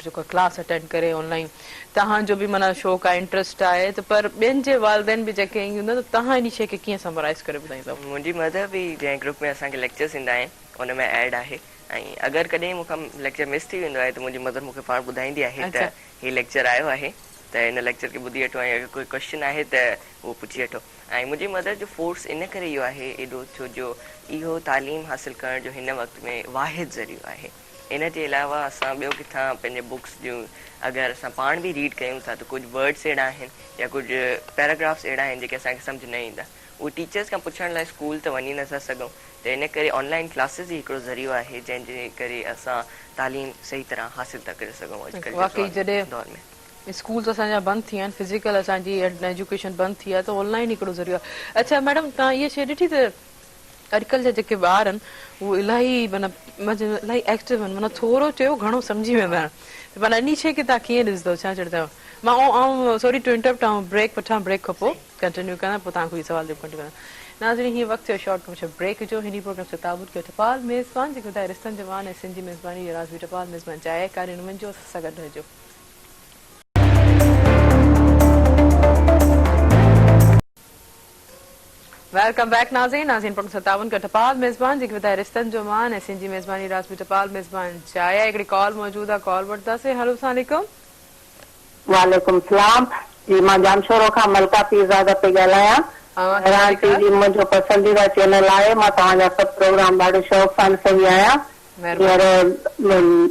S1: जेको क्लास अटेंड करे ऑनलाइन, तव्हांजो बि माना शौक़ु आहे, इंट्रस्ट आहे, त पर ॿियनि जे वालदेन बि जेके ईंदा त तव्हां इन शइ खे कीअं समराइज़ करे ॿुधाईंदव?
S3: मुंहिंजी मदर बि जंहिं ग्रुप में असांखे लेक्चर्स ईंदा आहिनि उन में एड आहे, ऐं अगरि कॾहिं मूंखां लेक्चर मिस थी वेंदो आहे त मुंहिंजी मदर मूंखे पाण ॿुधाईंदी आहे त हीउ लेक्चर आयो आहे, त हिन लेक्चर खे ॿुधी वठो, ऐं अगरि कोई क्वेश्चन आहे त उहो पुछी वठो। ऐं मुंहिंजी मदर जो फोर्स इन करे इहो आहे एॾो, छो जो इहो तालीम हासिल करण जो हिन वक़्त में वाहिद ज़रियो आहे। इन जे अलावा असां ॿियो किथां पंहिंजे बुक्स जूं अगरि असां पाण बि रीड कयूं था त कुझु वर्ड्स अहिड़ा आहिनि या कुझु पैराग्राफ्स अहिड़ा आहिनि जेके असांखे सम्झ न ईंदा, उहे टीचर्स खां पुछण लाइ स्कूल त वञी नथा सघूं, त इन करे ऑनलाइन क्लासिस ई हिकिड़ो ज़रियो आहे जंहिंजे करे असां तालीम सही तरह हासिल था करे सघूं अॼुकल्ह जे दौर में।
S1: स्कूल्स असांजा बंदि थी विया आहिनि, फिज़िकल असांजी एजुकेशन बंदि थी आहे, त ऑनलाइन हिकिड़ो ज़रियो आहे। अच्छा मैडम, तव्हां इहा शइ ॾिठी त अॼुकल्ह जा जेके ॿार आहिनि उहे इलाही माना इलाही एक्टिव आहिनि, माना थोरो चयो घणो सम्झी वेंदा आहिनि, माना इन शइ खे तव्हां कीअं ॾिसंदव, छा चवंदा? मां सॉरी टू इंटरप्ट, ऐं ब्रेक वठां, ब्रेक खां पोइ कंटिन्यू कंदा, पोइ तव्हां कोई सवाल जो कंटिन्यू कंदा। नाज़रीन, हीअं वक़्तु थियो शॉर्ट कमर्शियल ब्रेक जो। हिन प्रोग्राम से ताबूत कयो टपाल मेज़बान जेके ॿुधाए रिश्तनि जवान ऐं सिंधी मेज़बानी राज़वी टपाल मेज़बान चाहे कारी नुमन जो सां गॾु रहिजो। वेलकम बैक नाज़रीन प्रोग्राम 57 का टपाल मेज़बान जेके ॿुधाए रिश्तनि जो मान ऐं सिंधी मेज़बानी राज़वी टपाल मेज़बान चाहे। हिकिड़ी कॉल मौजूद आहे, कॉल वठंदासीं। हेलो, अस्सलाम वालेकुम।
S4: वालेकुम सलाम जी, मां जामशोरो खां मलका पीरज़ादा पे ॻाल्हायां। टीवी मुंहिंजो पसंदीदा चैनल आहे, मां तव्हांजा सभु प्रोग्राम ॾाढे शौक़ सां ॾिसंदी आहियां।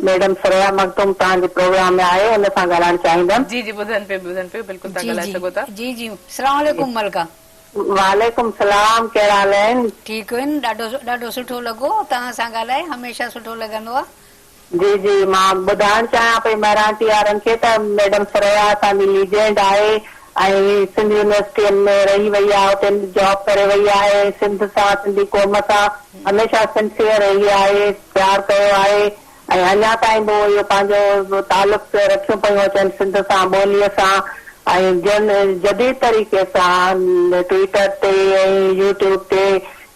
S4: मैडम सरया मखदूम तव्हांजे प्रोग्राम में आहे, हुन सां ॻाल्हाइण चाहींदमि।
S1: जी जी, ॿुधनि पियो, बिल्कुलु तव्हां ॻाल्हाए सघो था।
S2: जी जी, अस्सलाम वालेकुम मलका।
S4: वालेकुम सलाम, कहिड़ा हाल आहिनि?
S2: ठीकु आहिनि, ॾाढो सुठो लॻो तव्हां सां ॻाल्हाए, हमेशह सुठो लॻंदो आहे।
S4: जी जी, मां ॿुधाइण चाहियां पई मराठी वारनि खे त मैडम सरया असांजी लीजेंड आहे, ऐं सिंध यूनिवर्सिटी में रही वई आहे, हुते जॉब करे वई आहे, सिंध सां सिंधी क़ौम सां हमेशह सिंसियर रही आहे, प्यार कयो आहे, ऐं अञा ताईं बि इहो पंहिंजो तालुक रखियो पियूं अचनि सिंध सां, ॿोलीअ सां, ऐं जदीद तरीक़े सां ट्विटर ते ऐं यूट्यूब ते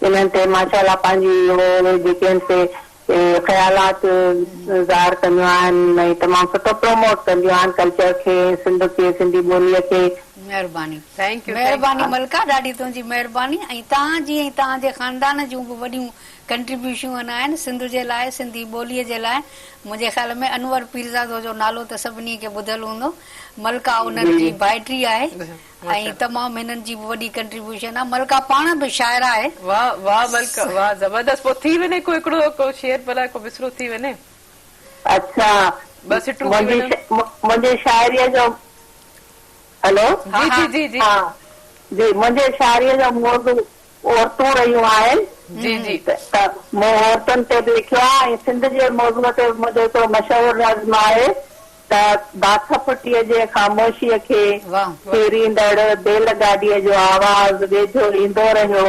S4: इन्हनि ते माशाल्लाह पंहिंजी जेके आहिनि से ख़्यालात ज़ाहिर कंदियूं आहिनि, ऐं तमामु सुठो प्रमोट कंदियूं आहिनि कल्चर खे, सिंध खे, सिंधी ॿोलीअ खे।
S2: महिरबानी, महिरबानी मलका, ॾाढी तुंहिंजी महिरबानी। ऐं तव्हांजी ऐं तव्हांजे ख़ानदान जूं बि वॾियूं कंट्रीब्यूशन आहिनि सिंध जे लाइ, सिंधी ॿोलीअ जे लाइ। मुंहिंजे ख़्याल में अनवर पीरज़ादो जो नालो त सभिनी खे ॿुधल हूंदो, मलका उन्हनि जी भाइटी आहे, ऐं तमामु हिननि जी वॾी कंट्रीब्यूशन आहे। मलका पाण बि शाइरा आहे।
S1: वाह वाह मलका, वाह ज़बरदस्त। पोइ थी वञे को हिकिड़ो को शेर भला को विसरो थी वञे।
S4: अच्छा,
S1: बस
S4: मुंहिंजे शाइरीअ जो हेलो
S1: जी जी जी जी
S4: जी, मुंहिंजे शाइरीअ जो मौज़ू औरतूं रहियूं आहिनि,
S1: जी जी
S4: मूं औरतुनि ते बि लिखियो आहे। ऐं सिंध जे मौज़ूअ ते मुंहिंजो हिकिड़ो मशहूरु नज़्म आहे त बाथ फुटीअ जे ख़ामोशीअ खे फेरींदड़ बैलगाॾीअ जो आवाज़ वेझो ईंदो रहियो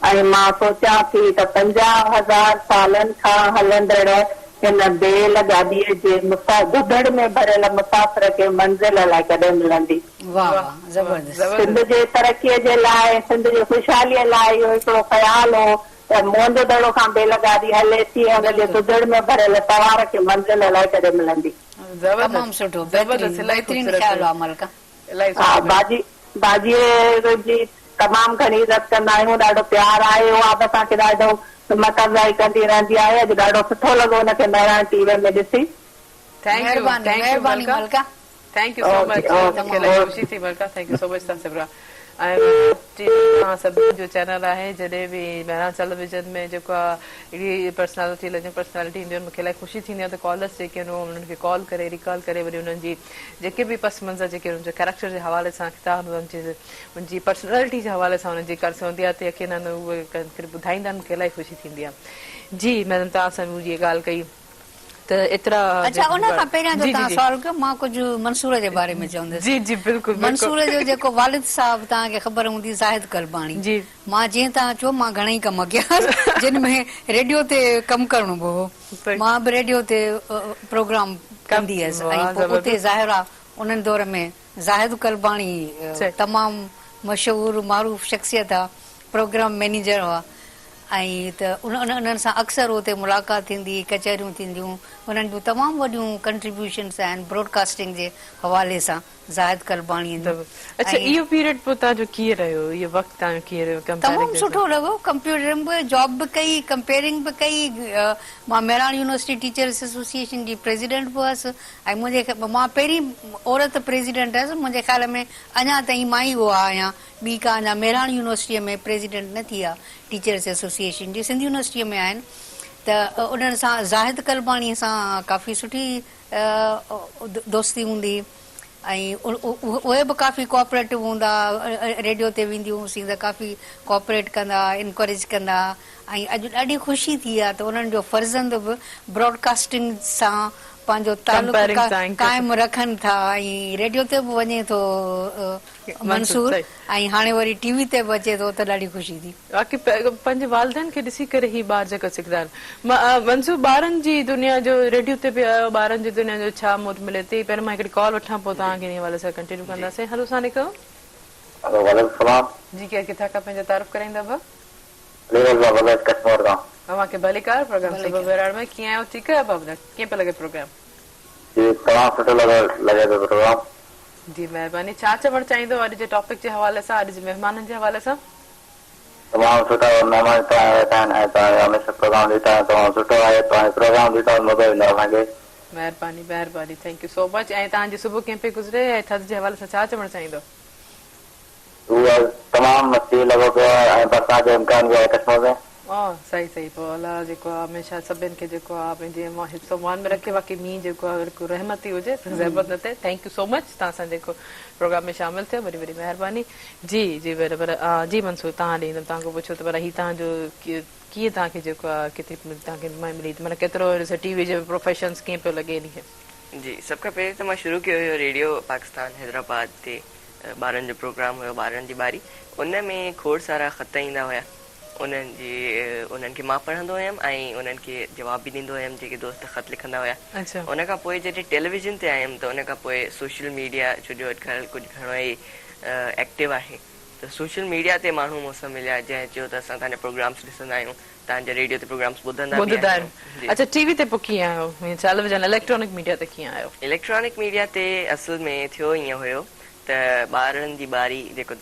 S4: ऐं मां सोचां थी त 50,000 सालनि खां हलंदड़ हिन बैलगाॾीअ जे दुधड़ में भरियल मुसाफ़िर खे मंज़िल लाइ कॾहिं मिलंदी। सिंध जे तरक़ीअ जे लाइ, सिंध जी ख़ुशहालीअ लाइ इहो हिकिड़ो ख़्यालु हो त मोंद दड़ो खां बैलगाॾी हले थी ऐं हुनजे दुधड़ में भरियल सवार खे मंज़िल लाइ कॾहिं मिलंदी। बाजीअ जी तमामु घणी इज़त कंदा आहियूं, ॾाढो प्यार आहे, उहा बि असांखे ॾाढो मतलबु कंदी रहंदी आहे। अॼु ॾाढो सुठो लॻो हुनखे महिराण टीवीअ में ॾिसी।
S1: थैंक यू सो मच, खुशी थी मलका, थैंक यू सो मच तव्हां तव्हां सभिनी जो चैनल आहे। जॾहिं बि महिराण टेलीविजन में जेको आहे अहिड़ी पर्सनैलिटी लॻियूं पर्सनैलिटी ईंदियूं आहिनि, मूंखे इलाही ख़ुशी थींदी आहे त कॉलर्स जेके आहिनि उन्हनि खे कॉल करे रिकॉल करे वरी उन्हनि जी जेके बि पस मंज़र जेके उन्हनि जे कैरेक्टर जे हवाले सां किताब उनजी पर्सनैलिटी जे हवाले सां उन्हनि जी करसौंदिया ते यकीन उहे ॿुधाईंदा आहिनि, मूंखे इलाही ख़ुशी थींदी आहे। जी मैडम तव्हां सां मुंहिंजी ॻाल्हि कई त एतिरा।
S2: अच्छा, उन खां पहिरियां जो तव्हां सवाल कयो, मां कुझु मंसूर जे बारे में चवंदसि।
S1: जी जी बिल्कुलु।
S2: मंसूर जो जेको वालिद साहब तव्हांखे ख़बर हूंदी, ज़ाहिद करबाणी जी। मां जीअं तव्हां चयो, मां घणेई कम कया जिन में रेडियो ते कमु करणो बि हो। मां बि रेडियो ते प्रोग्राम कंदी हुयसि ऐं पोइ उते ज़ाहिर आहे उन्हनि दौर में ज़ाहिद करबाणी तमामु मशहूरु मारूफ़ शख़्सियत आहे, प्रोग्राम मैनेजर हुआ ऐं त उन्हनि सां अक्सर उते मुलाक़ात थींदी, कचहरियूं थींदियूं। उन्हनि जूं तमामु वॾियूं कंट्रीब्यूशन्स आहिनि ब्रॉडकास्टिंग जे हवाले सां ज़ाहिद करबाणी।
S1: अच्छा, इहो पीरियड पोइ तव्हांजो कीअं रहियो, इहो वक़्तु तव्हांजो कीअं रहियो?
S2: तमामु सुठो लॻो। कंप्यूटर में जॉब बि कई, कंपेयरिंग बि कई। मां महिराण यूनिवर्सिटी टीचर्स एसोसिएशन जी प्रेसिडेंट बि हुअसि ऐं मां पहिरीं औरत प्रेसिडेंट हुअसि। मुंहिंजे ख़्याल में अञा ताईं मां ई उहा आहियां, ॿी का अञा महिराण यूनिवर्सिटीअ में प्रेसिडेंट न थी आहे टीचर्स एसोसिएशन जी, सिंध यूनिवर्सिटीअ में आहिनि। त उन्हनि सां ज़ाहिद करबाणीअ सां काफ़ी सुठी दोस्ती हूंदी ऐं उहे बि काफ़ी कोऑपरेटिव हूंदा। रेडियो ते वेंदी हुअसीं त काफ़ी कोऑपरेट कंदा, इनकरेज कंदा ऐं अॼु ॾाढी ख़ुशी थी आहे त उन्हनि जो फर्ज़ंद बि ब्रॉडकास्टिंग सां पंहिंजो तालुक़ु क़ाइमु रखनि था ऐं रेडियो ते बि वञे थो मंसूर ऐं हाणे वरी टीवी ते बि अचे थो त ॾाढी ख़ुशी थी।
S1: बाक़ी पंहिंजे वालिदैन खे ॾिसी करे ही ॿार जेका सिखंदा आहिनि। मंसूर, ॿारनि जी दुनिया जो रेडियो ते बि आयो, ॿारनि जी दुनिया जो छा मोट मिले थी? पहिरियों मां हिकिड़ी कॉल वठां, पोइ तव्हांखे हिन हवाले सां कंटिन्यू कंदासीं। हेलो सलाम जी, केरु किथां खां पंहिंजो तारीफ़ कराईंदा? तव्हांखे भलीकार प्रोग्राम सुबुह महिराण में कीअं आहियो? ठीकु आहे बाबा, कीअं पियो लॻे प्रोग्राम? जी महिरबानी। छा चवणु चाहींदो अॼु जे टॉपिक जे हवाले सां, अॼु जे महिमाननि जे हवाले सां?
S5: तमामु सुठा महिमान हमेशा प्रोग्राम ॾिठा, तमामु सुठो आहे, प्रोग्राम ॾिठो मज़ो ईंदो असांखे।
S1: महिरबानी महिरबानी, थैंक यू सो मच। ऐं तव्हांजी सुबुह कीअं पई गुज़रे ऐं थधि जे हवाले सां छा चवणु चाहींदो?
S5: तमामु मस्ती लॻो पियो आहे ऐं बरसाति जो इम्कान बि आहे कश्मीर में।
S1: सही सही। पोइ अलाह जेको आहे हमेशह सभिनि खे जेको आहे पंहिंजे हिस्सो मान में रखे। बाक़ी मींहुं जेको आहे रहमती हुजे, ज़रूरत न थिए। थैंक यू सो मच तव्हां सां जेको प्रोग्राम में शामिल थियो, वरी वरी महिरबानी। जी जी बराबरि। जी मंसूर, तव्हां ॾींदमि, तव्हांखां पुछो त पर हीउ तव्हांजो कीअं तव्हांखे जेको आहे किथे तव्हांखे मिली, माना केतिरो टीवी जे प्रोफेशन्स कीअं पियो लॻे इन खे?
S3: जी, सभ खां पहिरीं त मां शुरू कयो हुयो रेडियो पाकिस्तान हैदराबाद ते, ॿारनि जो प्रोग्राम हुयो, ॿारनि जी बारी। उन में खोड़ सारा ख़त ईंदा हुया, उन्हनि खे मां पढ़ंदो हुयमि ऐं उन्हनि खे जवाब बि ॾींदो हुयमि जेके दोस्त ख़त लिखंदा हुया। उन खां पोइ जॾहिं टेलीविज़न ते आयमि त उन खां पोइ सोशल मीडिया, छो जो अॼुकल्ह कुझु घणो ई एक्टिव आहे, त सोशल मीडिया ते माण्हू मूंसां मिलिया जंहिं चयो त असां तव्हांजा प्रोग्राम्स ॾिसंदा आहियूं, तव्हांजे रेडियो ते प्रोग्राम्स ॿुधंदा आहियूं।
S1: अच्छा, टीवी ते पोइ कीअं आयो? टेलीविज़न इलेक्ट्रॉनिक मीडिया ते कीअं आयो?
S3: इलेक्ट्रॉनिक मीडिया ते असल में थियो ईअं हुयो त ॿारनि जी बारी जेको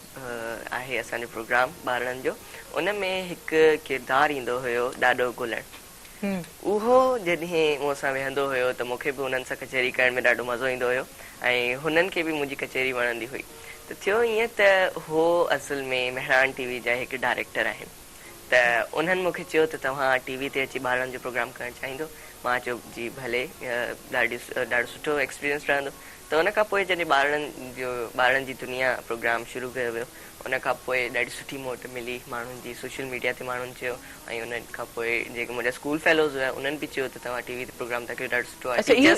S3: आहे असांजो प्रोग्राम ॿारनि जो, उन में हिकु किरदारु ईंदो हुयो ॾाढो गुलण। उहो जॾहिं मूं सां वेहंदो हुयो त मूंखे बि हुननि सां कचहरी करण में ॾाढो मज़ो ईंदो हुयो ऐं हुननि खे बि मुंहिंजी कचहरी वणंदी हुई। त थियो ईअं त हो असल में महिराण टीवी जा हिकु डायरेक्टर आहिनि। त उन्हनि मूंखे चयो त तव्हां टीवी ते अची ॿारनि जो प्रोग्राम करणु चाहींदो? मां चयो जी भले, ॾाढो सुठो एक्सपीरियंस रहंदो। त उन खां पोइ जॾहिं ॿारनि जी दुनिया प्रोग्राम शुरू कयो वियो, उन खां पोइ ॾाढी सुठी मोट मिली माण्हुनि जी। सोशल मीडिया ते माण्हुनि चयो, ऐं उन खां पोइ जेके मुंहिंजा स्कूल फेलोज़ हुआ उन्हनि बि चयो त तव्हां टीवी ते प्रोग्राम था कयो, ॾाढो सुठो आहे।
S1: इहो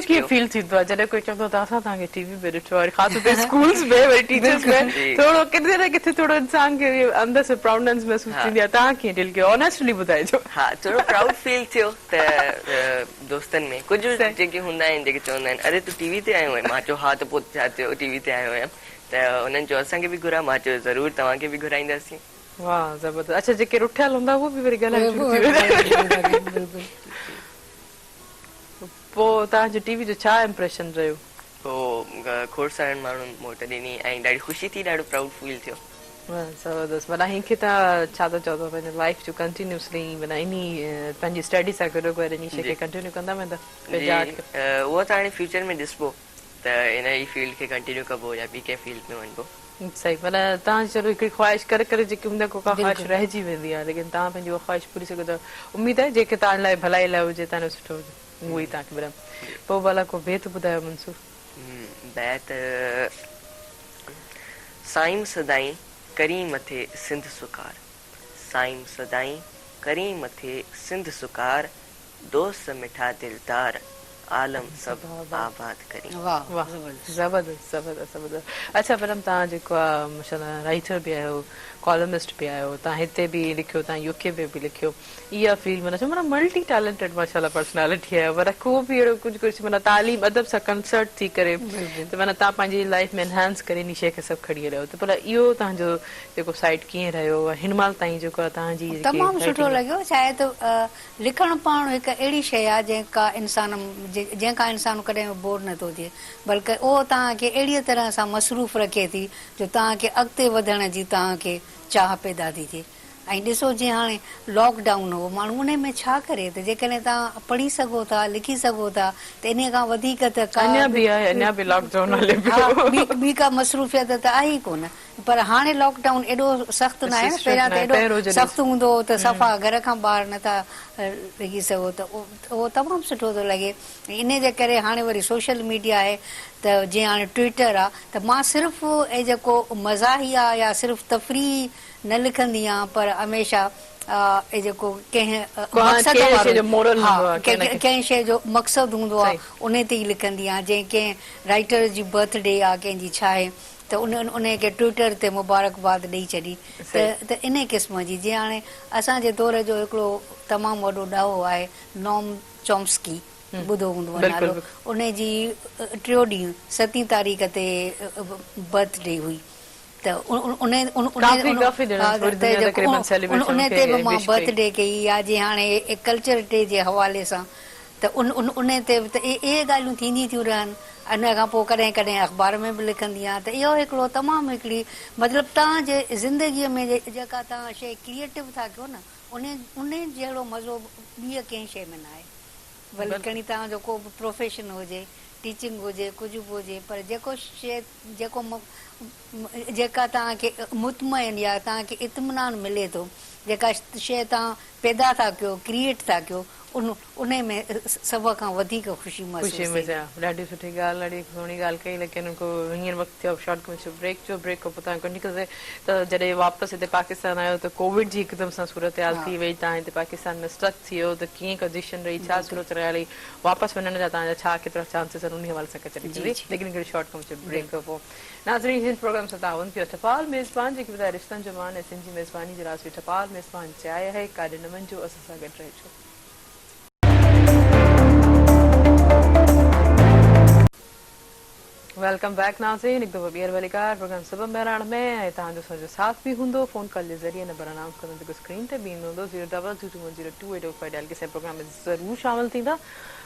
S1: कीअं फील थींदो आहे जॾहिं कोई चवंदो त असां तव्हांखे टीवी में ॾिठो आहे, ख़ासि तौर ते स्कूल्स में वरी टीचर्स में थोरो किथे न किथे थोरो इंसान खे अंदर से प्राउडनेस महसूस थींदी आहे। तव्हां कीअं डील कयो, ऑनेस्टली ॿुधाइजो।
S3: हा, थोरो प्राउड फील थियो त दोस्तनि में कुझु जेके हूंदा आहिनि जेके चवंदा आहिनि अरे तूं टीवी ते आयो आहीं, मां चयो हा, त पोइ छा थियो, टीवी ते आयो आहियां। त उन्हनि चयो असांखे बि घुरा, मां चयो ज़रूरु तव्हांखे बि घुराईंदासीं।
S1: वाह ज़बरदस्त। अच्छा, जेके रुठियल हूंदा उहो बि वरी ॻाल्हाइण पोइ तव्हांजो टीवी जो छा इम्प्रेशन रहियो?
S3: पोइ खोड़ सारनि माण्हुनि मोट ॾिनी ऐं ॾाढी ख़ुशी थी, ॾाढो प्राउड फील थियो।
S1: ज़बरदस्त। माना हिनखे तव्हां छा था चओ पंहिंजे लाइफ जो कंटिन्यूसली माना इन पंहिंजी स्टडी सां गॾो गॾु इन शइ खे कंटिन्यू कंदा वेंदा?
S3: उहो त हाणे फ्यूचर में ॾिसबो त इन ई फील्ड खे कंटिन्यू कबो या ॿी कंहिं फील्ड में वञिबो।
S1: सही, माना तव्हां चलो हिकिड़ी ख़्वाहिश करे करे जेकी हूंदी आहे को का ख़्वाहिश रहिजी वेंदी आहे, लेकिन तव्हां पंहिंजी उहा ख़्वाहिश पूरी सघो था। उमेद आहे जेके तव्हां लाइ भलाई लाइ हुजे, तव्हांजो सुठो हुजे, उहो ई तव्हांखे ॿुधायो। पोइ भला को बेत ॿुधायो मंसूर।
S3: बैत साईं सदाई करी मथे सिंध सुकार, साईं सदाई करी मथे सिंध सुकार, दोस्त मिठा दिलदार आलम सब आबाद करी।
S1: वाह वाह, ज़बरदस्त ज़बरदस्त ज़बरदस्त। अच्छा मैडम, तव्हां जेको आहे माशाल्लाह राइटर बि आहियो, कॉलमिस्ट बि आहियो, तव्हां हिते बि लिखियो, तव्हां यूके में बि लिखियो, इहा फील्ड माना माना मल्टी टैलेंटेड माशाल्लाह पर्सनैलिटी आहे। पर को बि अहिड़ो कुझु कुझु माना तालीम अदब सां कंसर्ट थी करे त माना तव्हां पंहिंजी लाइफ में एनहांस करे इन शइ खे सभु खणी रहियो। त पर इहो तव्हांजो जेको साइड कीअं रहियो हिन महिल ताईं जेको आहे तव्हांजी?
S2: तमामु सुठो लॻियो। छा आहे त लिखणु पाण हिकु अहिड़ी शइ आहे जंहिंखां इंसान कॾहिं बोर नथो थिए, बल्कि उहो तव्हांखे अहिड़ीअ तरह सां मसरूफ़ रखे थी जो तव्हांखे अॻिते वधण जी तव्हांखे चाह पैदा थी थिए। ऐं ॾिसो जीअं हाणे लॉकडाउन हो, माण्हू उन में छा करे त जेकॾहिं तव्हां पढ़ी सघो था, लिखी सघो था त इन खां वधीक त ॿी का मसरूफ़ियत त आहे ई कोन। पर हाणे लॉकडाउन एॾो सख़्तु न आहे न, पहिरियां त एॾो सख़्तु हूंदो हो त सफ़ा घर खां ॿाहिरि नथा रही सघो, त उहो तमामु सुठो थो लॻे। इन जे करे हाणे वरी सोशल मीडिया आहे त जीअं हाणे ट्विटर आहे, त मां सिर्फ़ु जेको मज़ाहिया या सिर्फ़ु तफ़री न लिखंदी आहियां, पर हमेशह जेको कंहिं शइ जो मक़सदु हूंदो आहे उन ते ई लिखंदी आहियां। जीअं कंहिं राइटर जी बर्थडे आहे, कंहिंजी छा आहे, त उन खे ट्विटर ते मुबारकबाद ॾेई छॾी, त इन क़िस्म जी। जीअं हाणे असांजे दौर जो हिकिड़ो तमामु वॾो ॾाहो आहे नॉम चॉम्स्की, ॿुधो हूंदो नालो, उन जी 3 ॾींहं 7 तारीख़ ते बर्थडे हुई, त उन ते बि मां बर्थडे कई। या जीअं हाणे कल्चर डे जे हवाले सां त उन ते इहे ॻाल्हियूं थींदी थियूं रहनि। इन खां पोइ कॾहिं कॾहिं अख़बार में बि लिखंदी आहियां। त इहो हिकिड़ो तमामु हिकिड़ी मतिलबु तव्हांजे ज़िंदगीअ में जेका तव्हां शइ क्रिएटिव था कयो न, उन जहिड़ो मज़ो ॿी कंहिं शइ में न आहे। भले खणी तव्हांजो को बि प्रोफेशन हुजे, टीचिंग हुजे, कुझु बि हुजे, पर जेका तव्हांखे मुतमइन या तव्हांखे इत्मिनान मिले थो, जेका शइ तव्हां पैदा था कयो, क्रिएट था कयो, उन में सभ खां वधीक ख़ुशी महसूस थिए।
S1: ॾाढी सुठी ॻाल्हि, ॾाढी सुहिणी ॻाल्हि कई। लेकिन हींअर वक़्तु थियो शॉर्ट में ब्रेक जो, ब्रेक खां पोइ तव्हां कंटिन्यू त जॾहिं वापसि हिते पाकिस्तान आयो त कोविड जी हिकदमि सां सूरत हाल थी वई, तव्हां हिते पाकिस्तान में स्टक थी वियो, त कीअं कंडीशन रही, छा सूरत रही, वापसि वञण जा तव्हांजा छा केतिरा चांसिस आहिनि, उन हवाले सां कचरी। लेकिन हिकिड़ी शॉर्ट में ब्रेक खां पोइ नाज़रीन हिन प्रोग्राम सां तावन पियो। टपाल मेज़बान जेके ॿुधाए रिश्तनि जो मान ऐं सिंधी मेज़बानी जे राज़ टपाल मेज़बान चाहे आहे, काॾे न वञिजो, असां सां गॾु रहिजो। वेलकम बैक नाज़रीन, हिकु दफ़ो ॿीहर वरी कार प्रोग्राम सुबह बहिराण में, ऐं तव्हांजो असांजो साथ बि हूंदो। फ़ोन कॉल जे ज़रिए नंबर अनाउंस कंदो जेको स्क्रीन ते बि ईंदो हूंदो 022210285 डायल के प्रोग्राम में ज़रूरु शामिल थींदा।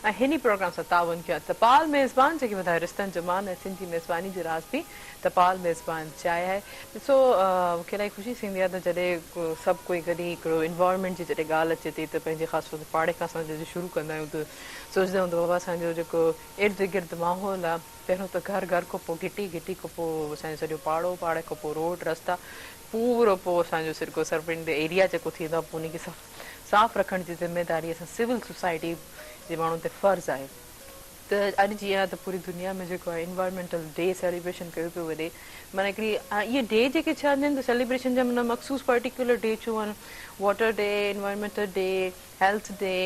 S1: ऐं हिन प्रोग्राम सां तावन कयो आहे टपाल मेज़बान जेके ॿुधायो रिश्तनि जो मान ऐं सिंधी मेज़बानी जे राज़ बि टपाल मेज़बान चाहे आहे। ॾिसो मूंखे इलाही ख़ुशी थींदी आहे त जॾहिं सभु कोई गॾु हिकिड़ो इन्वायरमेंट जी जॾहिं ॻाल्हि अचे थी, त पंहिंजे ख़ासि तौर ते पाड़े खां असां जॾहिं शुरू कंदा आहियूं त सोचंदा आहियूं त बाबा असांजो जेको इर्द गिर्द माहौल आहे, पहिरियों त घर खां पोइ घिटी खां पोइ असांजो सॼो पाड़ो, पाड़े खां पोइ रोड रस्ता, पूरो पोइ असांजो सिरको सरपंच एरिया जेको थींदो आहे, पोइ उनखे साफ़ु रखण जी ज़िमेदारी असां सिविल सोसाइटी जे माण्हुनि ते फ़र्ज़ु आहे। त अॼु जीअं त पूरी दुनिया में जेको आहे इन्वायरमेंटल डे सेलिब्रेशन कयो पियो वञे माना हिकिड़ी इहे डे जेके छा आहिनि त सेलिब्रेशन जा माना मख़सूस पर्टिकुलर डे छो आहिनि water day environmental day health day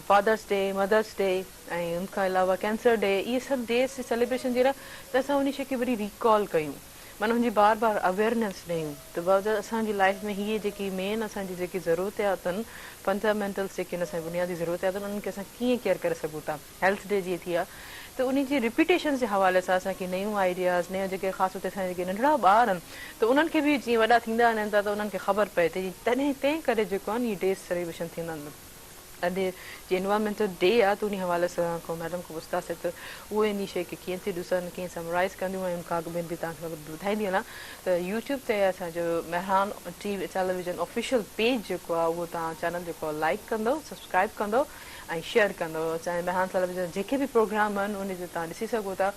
S1: father's day mother's day ऐं उनखां अलावा कैंसर डे इहे सभु डेज सेलिब्रेशन जे लाइ त असां उन शइ खे वरी रिकॉल कयूं माना हुनजी बार बार अवेयरनेस ॾियूं त बाबा असांजी लाइफ में हीअ जेकी मेन असांजी जेकी ज़रूरतियात आहिनि फंडामेंटल्स जेके आहिनि असांजी बुनियादी ज़रूरतियात आहिनि उन्हनि खे असां कीअं केयर करे सघूं था हेल्थ डे जीअं थी आहे त उन जी रिपीटेशन जे हवाले सां असांखे नयूं आइडियाज़ नयूं जेके ख़ासि तौर ते असांजा जेके नंढड़ा ॿार आहिनि त उन्हनि खे बि जीअं वॾा थींदा वञनि था त उन्हनि खे ख़बर पए थी तंहिं करे जेको आहे इहे डेज सेलिब्रेशन थींदा आहिनि अॼु जीअं इन्वायरमेंटल डे आहे त उन हवाले सां को मैडम खां पुछतासीं त उहे इन शइ खे कीअं थी ॾिसनि कीअं समराइज़ कंदियूं ऐं उनखां अॻु में बि तव्हांखे ॿुधाईंदी हलां त यूट्यूब ते असांजो मेहरान टेलीविजन ऑफिशियल पेज जेको आहे उहो तव्हां चैनल जेको आहे लाइक कंदव सब्सक्राइब कंदव ऐं शेयर कंदव चाहे मेहरान टेलीविजन जेके बि प्रोग्राम आहिनि उन ते तव्हां ॾिसी सघो था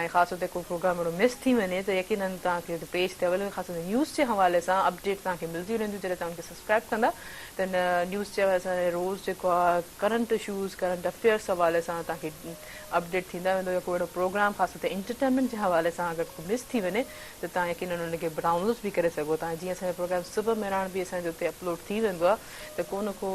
S1: ऐं ख़ासि तौर ते को प्रोग्राम अहिड़ो मिस थी वञे त यकीननि तव्हांखे पेज ते अवेलेबल ख़ासि तौर ते न्यूज़ जे हवाले सां अपडेट तव्हांखे मिलंदियूं रहंदियूं जॾहिं तव्हांखे सब्सक्राइब कंदा त न्यूज़ जे हवाले सां रोज़ जेको आहे करंट इशूज़ करंट अफेयर्स हवाले सां तव्हांखे अपडेट थींदा वेंदो या को अहिड़ो प्रोग्राम ख़ासि तौर ते एंटरटेनमेंट जे हवाले सां अगरि को मिस थी वञे त तव्हां यकीननि उनखे डाउनलोड बि करे सघो था जीअं असांजो प्रोग्राम सुबुह मेहरान बि असांजो हुते अपलोड थी वेंदो आहे त को न को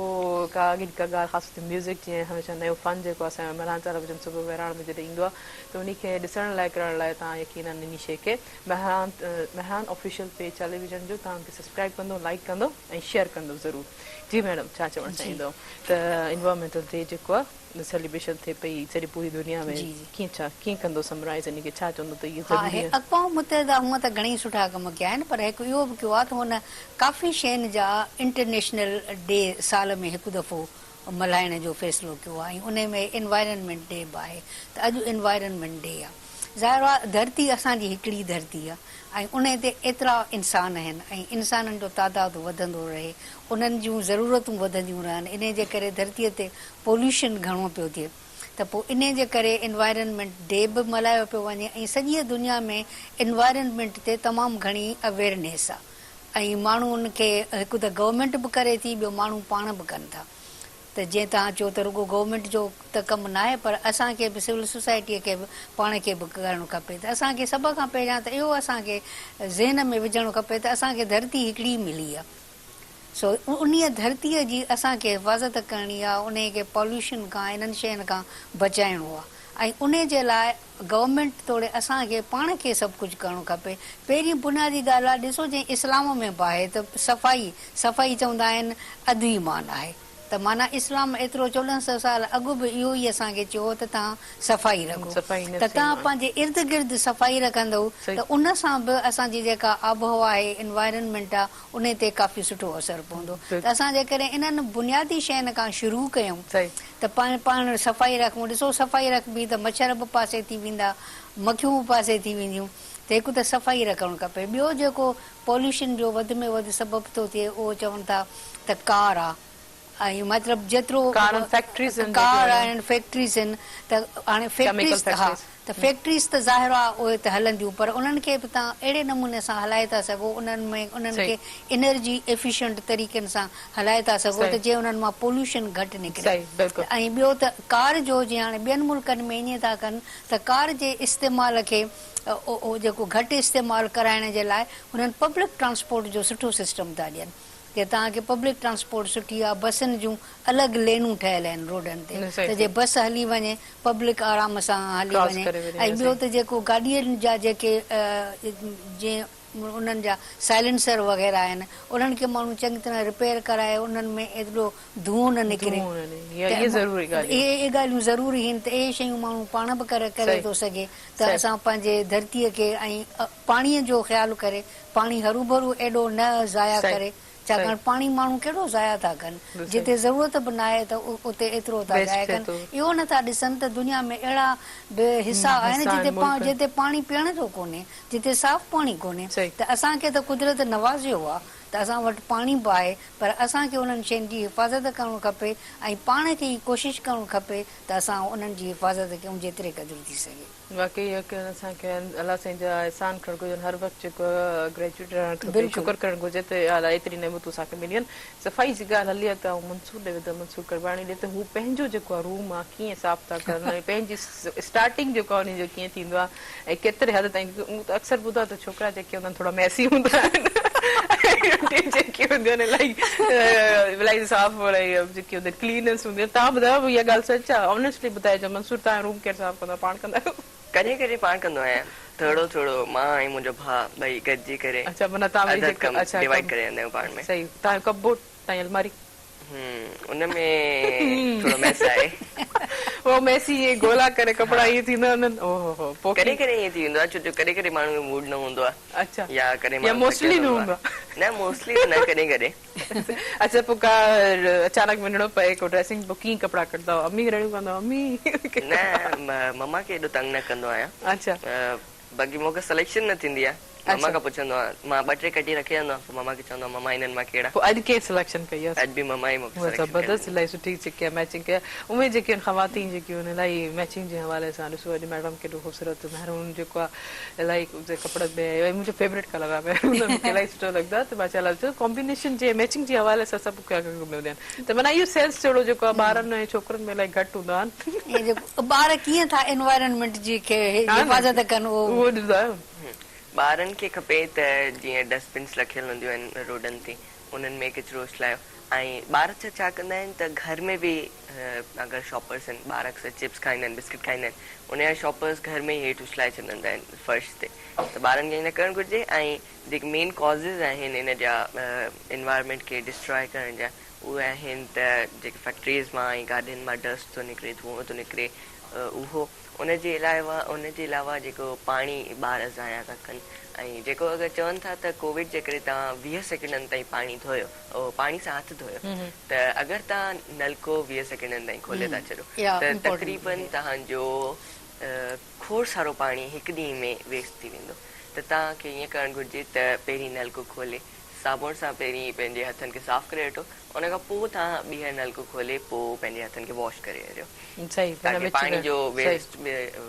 S1: का ॻाल्हि ख़ासि तौर ते म्यूज़िक जीअं हमेशह नयो फन जेको असांजो मेहरान टेलीविजन सुबुह मेहरान में जॾहिं ईंदो आहे त उनखे ॾिसण लाइ करण लाइ तव्हां यकीननि इन शइ खे मेहरान ऑफिशियल पेज टेलीविजन जो तव्हांखे सब्सक्राइब कंदो लाइक कंदो ऐं शेयर कंदो ज़रूरु जी मैडम छा चवणु चाहींदो त इन्वायरमेंटल डे जेको आहे सेलिब्रेशन थिए पई सॼी पूरी दुनिया में कीअं कंदो समराइज़ इन खे छा चवंदो त इहो ज़रूरी आहे
S2: अक़वाम मुतहिदा हूअं त घणेई सुठा कम कया आहिनि पर हिकु इहो बि कयो आहे त हुन काफ़ी शयुनि जा इंटरनेशनल डे साल में हिकु दफ़ो मल्हाइण जो फ़ैसिलो कयो आहे ऐं उन में इन्वायरमेंट डे बि आहे त अॼु इन्वायरमेंट डे आहे ज़ाहिर आहे धरती असांजी हिकिड़ी धरती आहे ऐं उन ते एतिरा इंसान आहिनि ऐं इंसाननि जो तादादु वधंदो रहे उन्हनि जूं ज़रूरतूं वधंदियूं रहनि इन जे करे धरतीअ ते पोल्यूशन घणो पियो थिए त पोइ इन जे करे इन्वायरमेंट डे बि मल्हायो पियो वञे ऐं सॼी दुनिया में इन्वायरमेंट ते तमामु घणी अवेयरनेस आहे ऐं माण्हुनि खे हिकु त गवर्नमेंट बि करे थी ॿियो माण्हू पाण बि कनि था त जीअं तव्हां चओ त रुगो गवर्नमेंट जो त कमु न आहे पर असांखे बि सिविल सोसाइटीअ खे बि पाण खे बि करणु खपे त असांखे सभ खां पहिरियां त इहो असांखे ज़हन में विझणु खपे त असांखे धरती हिकिड़ी मिली आहे सो उन धरतीअ जी असांखे हिफ़ाज़त करणी आहे उन खे पॉल्यूशन खां इन्हनि शयुनि खां बचाइणो आहे ऐं उन जे लाइ गवर्नमेंट तोड़े असांखे पाण खे सभु कुझु करणु खपे पहिरीं बुनियादी ॻाल्हि आहे ॾिसो जंहिं इस्लाम में बि आहे त सफ़ाई चवंदा आहिनि अधु ईमान आहे त माना इस्लाम एतिरो 1400 साल अॻु बि इहो ई असांखे चयो त तव्हां सफ़ाई रखो त तव्हां पंहिंजे इर्द गिर्द सफ़ाई रखंदव त उन सां बि असांजी जेका आबहवा आहे इन्वायरमेंट आहे उन ते काफ़ी सुठो असरु पवंदो त असां जेकॾहिं इन्हनि बुनियादी शयुनि खां शुरू कयूं त पाण सफ़ाई रखूं ॾिसो सफ़ाई रखबी त मच्छर बि पासे थी वेंदा मखियूं बि पासे थी वेंदियूं त हिकु त सफ़ाई रखणु खपे ॿियो जेको पॉल्यूशन जो वधि में वधि सबबु थो थिए उहो चवनि था त कार आहे ऐं मतिलबु जेतिरो कार आहिनि फैक्ट्रीज़ आहिनि त हाणे फैक्ट्रीज़ त ज़ाहिर आहे उहे त हलंदियूं पर उन्हनि खे बि तव्हां अहिड़े नमूने सां हलाए था सघो उन्हनि खे एनर्जी एफिशिएंट तरीक़नि सां हलाए था सघो त जीअं उन्हनि मां पोल्यूशन घटि निकिरे ऐं ॿियो त कार जो जीअं हाणे ॿियनि मुल्कनि में ईअं था कनि त कार जे इस्तेमाल खे जेको घटि इस्तेमालु कराइण जे लाइ हुननि पब्लिक ट्रांसपोर्ट जो सुठो सिस्टम था ॾियनि की तव्हांखे पब्लिक ट्रांसपोर्ट सुठी आहे बसियुनि जूं अलॻि लेनूं ठहियल आहिनि रोडनि ते त जे बस हली वञे पब्लिक आराम सां हली वञे ऐं ॿियो त जेको गाॾियुनि जा जेके जीअं उन्हनि जा साइलेंसर वग़ैरह आहिनि उन्हनि खे माण्हू चङी तरह रिपेयर कराए उन्हनि में एतिरो धुओं न निकिरे इहे ॻाल्हियूं ज़रूरी आहिनि त इहे शयूं माण्हू पाण बि करे थो सघे त असां पंहिंजे धरतीअ खे ऐं पाणीअ जो ख़्यालु करे पाणी हरू भरू एॾो न ज़ाया करे छाकाणि पाणी माण्हू कहिड़ो ज़ाया था कनि जिते ज़रूरत बि न आहे त उते एतिरो था ज़ाया कनि इहो नथा ॾिसनि त दुनिया में अहिड़ा बि हिसा आहिनि जिते पाणी पीअण जो कोन्हे जिते साफ़ पाणी कोन्हे त असांखे त कुदरत नवाज़ियो आहे त असां वटि पाणी बि आहे, पर असांखे उन्हनि शयुनि जी हिफ़ाज़त करणु खपे ऐं पाण खे ई कोशिशि करणु खपे त असां उन्हनि जी हिफ़ाज़त कयूं जेतिरे क़दुरु थी सघे।
S1: वाकई असांखे अलाह साईं जा एहसान करणु घुरिजनि, हर वक़्तु जेको ग्रेजुएट रहणु खपे, शुक्र करणु घुरिजे त अलाह एतिरी नेमतूं असांखे मिलियूं आहिनि। सफ़ाई जी ॻाल्हि हली आहे त मंसूर ॾे विधो, मंसूर करवाणी ॾे त हू पंहिंजो जेको आहे रूम आहे कीअं साफ़ था करनि, पंहिंजी स्टार्टिंग जेको आहे उनजो कीअं थींदो आहे ऐं केतिरे हद ताईं। अक्सर ॿुधो आहे त छोकिरा जेके हूंदा आहिनि थोरा मैसी हूंदा आहिनि, जेके हूंदियूं आहिनि इलाही साफ़ जेके हूंदी क्लीननेस हूंदी आहे। तव्हां ॿुधायो इहा ॻाल्हि सच आहे? ऑनेस्टली ॿुधाइजो मंसूर, तव्हां रूम केरु साफ़ कंदो, पाण कंदा आहियो?
S3: कॾहिं कॾहिं पाण कंदो आहियां, थोरो थोरो मां ऐं मुंहिंजो भाउ ॿई गॾिजी करे।
S1: अच्छा, माना तव्हां
S3: डिवाइड करे वेंदा आहियूं पाण में।
S1: सही। तव्हांजो कपबोर्ड, तव्हांजी अलमारी
S3: उनमें थोरो मैस आहे।
S1: वो मैसी ये गोला करे कपड़ा ये थींदा आहिनि। ओहो,
S3: कॾहिं कॾहिं ईअं थी वेंदो आहे, छो जो कॾहिं कॾहिं माण्हू जो मूड न हूंदो आहे।
S1: अच्छा,
S3: या कॾहिं
S1: या मोस्टली न हूंदो आहे?
S3: न मोस्टली त न, कॾहिं कॾहिं।
S1: अच्छा, पोइ का अचानक वञिणो पए को ड्रेसिंग, पोइ कीअं कपिड़ा कढंदा? अम्मी रेड़ियूं कंदा? अम्मी
S3: न, मम्मा खे एॾो तंग न कंदो आहियां।
S1: अच्छा,
S3: बाक़ी मूंखे सिलेक्शन न थींदी आहे, मम्मा खां पुछंदो आहियां, मां 2-3 कढी रखी वेंदो आहियां, पोइ मम्मा खे चवंदो आहियां मम्मा इन्हनि मां कहिड़ा।
S1: पोइ अॼु केरु सिलेक्शन कई आहे?
S3: अॼु बि मम्मा ई मूंखे
S1: ज़बरदस्त, इलाही सुठी जेकी आहे मैचिंग कई आहे। उहे जेके आहिनि ख़वातीन जेकियूं आहिनि इलाही मैचिंग जे हवाले सां, ॾिसो अॼु मैडम केॾो ख़ूबसूरत महरून जेको आहे इलाही कपिड़े में, मुंहिंजो फेवरेट कलर आहे महरून, मूंखे इलाही सुठो लॻंदो आहे। त मां चयो कॉम्बिनेशन जे मैचिंग जे हवाले सां सभु मिलंदा आहिनि। त माना इहो सेंस जहिड़ो जेको आहे ॿारनि ऐं छोकिरनि में इलाही घटि हूंदो आहे।
S2: ॿार कीअं था एनवायरनमेंट जी हिफ़ाज़त कनि,
S1: उहो ॾिसंदा आहियो?
S3: ॿारनि खे खपे त जीअं डस्टबिन्स रखियल हूंदियूं आहिनि रोडनि ते, उन्हनि में किचिरो उछलायो। ऐं ॿार छा कंदा आहिनि त घर में बि अगरि शॉपर्स आहिनि, ॿार अक्सर चिप्स खाईंदा आहिनि, बिस्किट खाईंदा आहिनि, उन जा शॉपर्स घर में ई हेठि उछलाए छॾींदा आहिनि फर्श ते। त ॿारनि खे ईअं न करणु घुरिजे। ऐं जेके मेन कॉज़िस आहिनि इन जा एनवायरमेंट खे डिस्ट्रॉय करण जा, उहे आहिनि त जेके फैक्ट्रीज़ मां ऐं गाॾियुनि मां डस्ट थो निकिरे, धुओं थो निकिरे, उहो। उनजे अलावा जेको पाणी ॿार ज़ाया था कनि, ऐं जेको अगरि चवनि था त कोविड जे करे तव्हां 20 सेकेंडनि ताईं पाणी धोयो, पाणी सां हथ धोयो, त अगरि तव्हां नलको 20 सेकेंडनि ताईं खोले था छॾो त तक़रीबन तव्हांजो खोड़ सारो पाणी हिकु ॾींहं में वेस्ट थी वेंदो। त तव्हांखे ईअं करणु घुरिजे त पहिरीं नलको खोले साबुण सां पहिरीं पंहिंजे हथनि खे साफ़ करे वठो, उन खां पोइ तव्हां ॿीहर नलको खोले पोइ पंहिंजे हथनि खे वॉश करे छॾियो, पाणी जो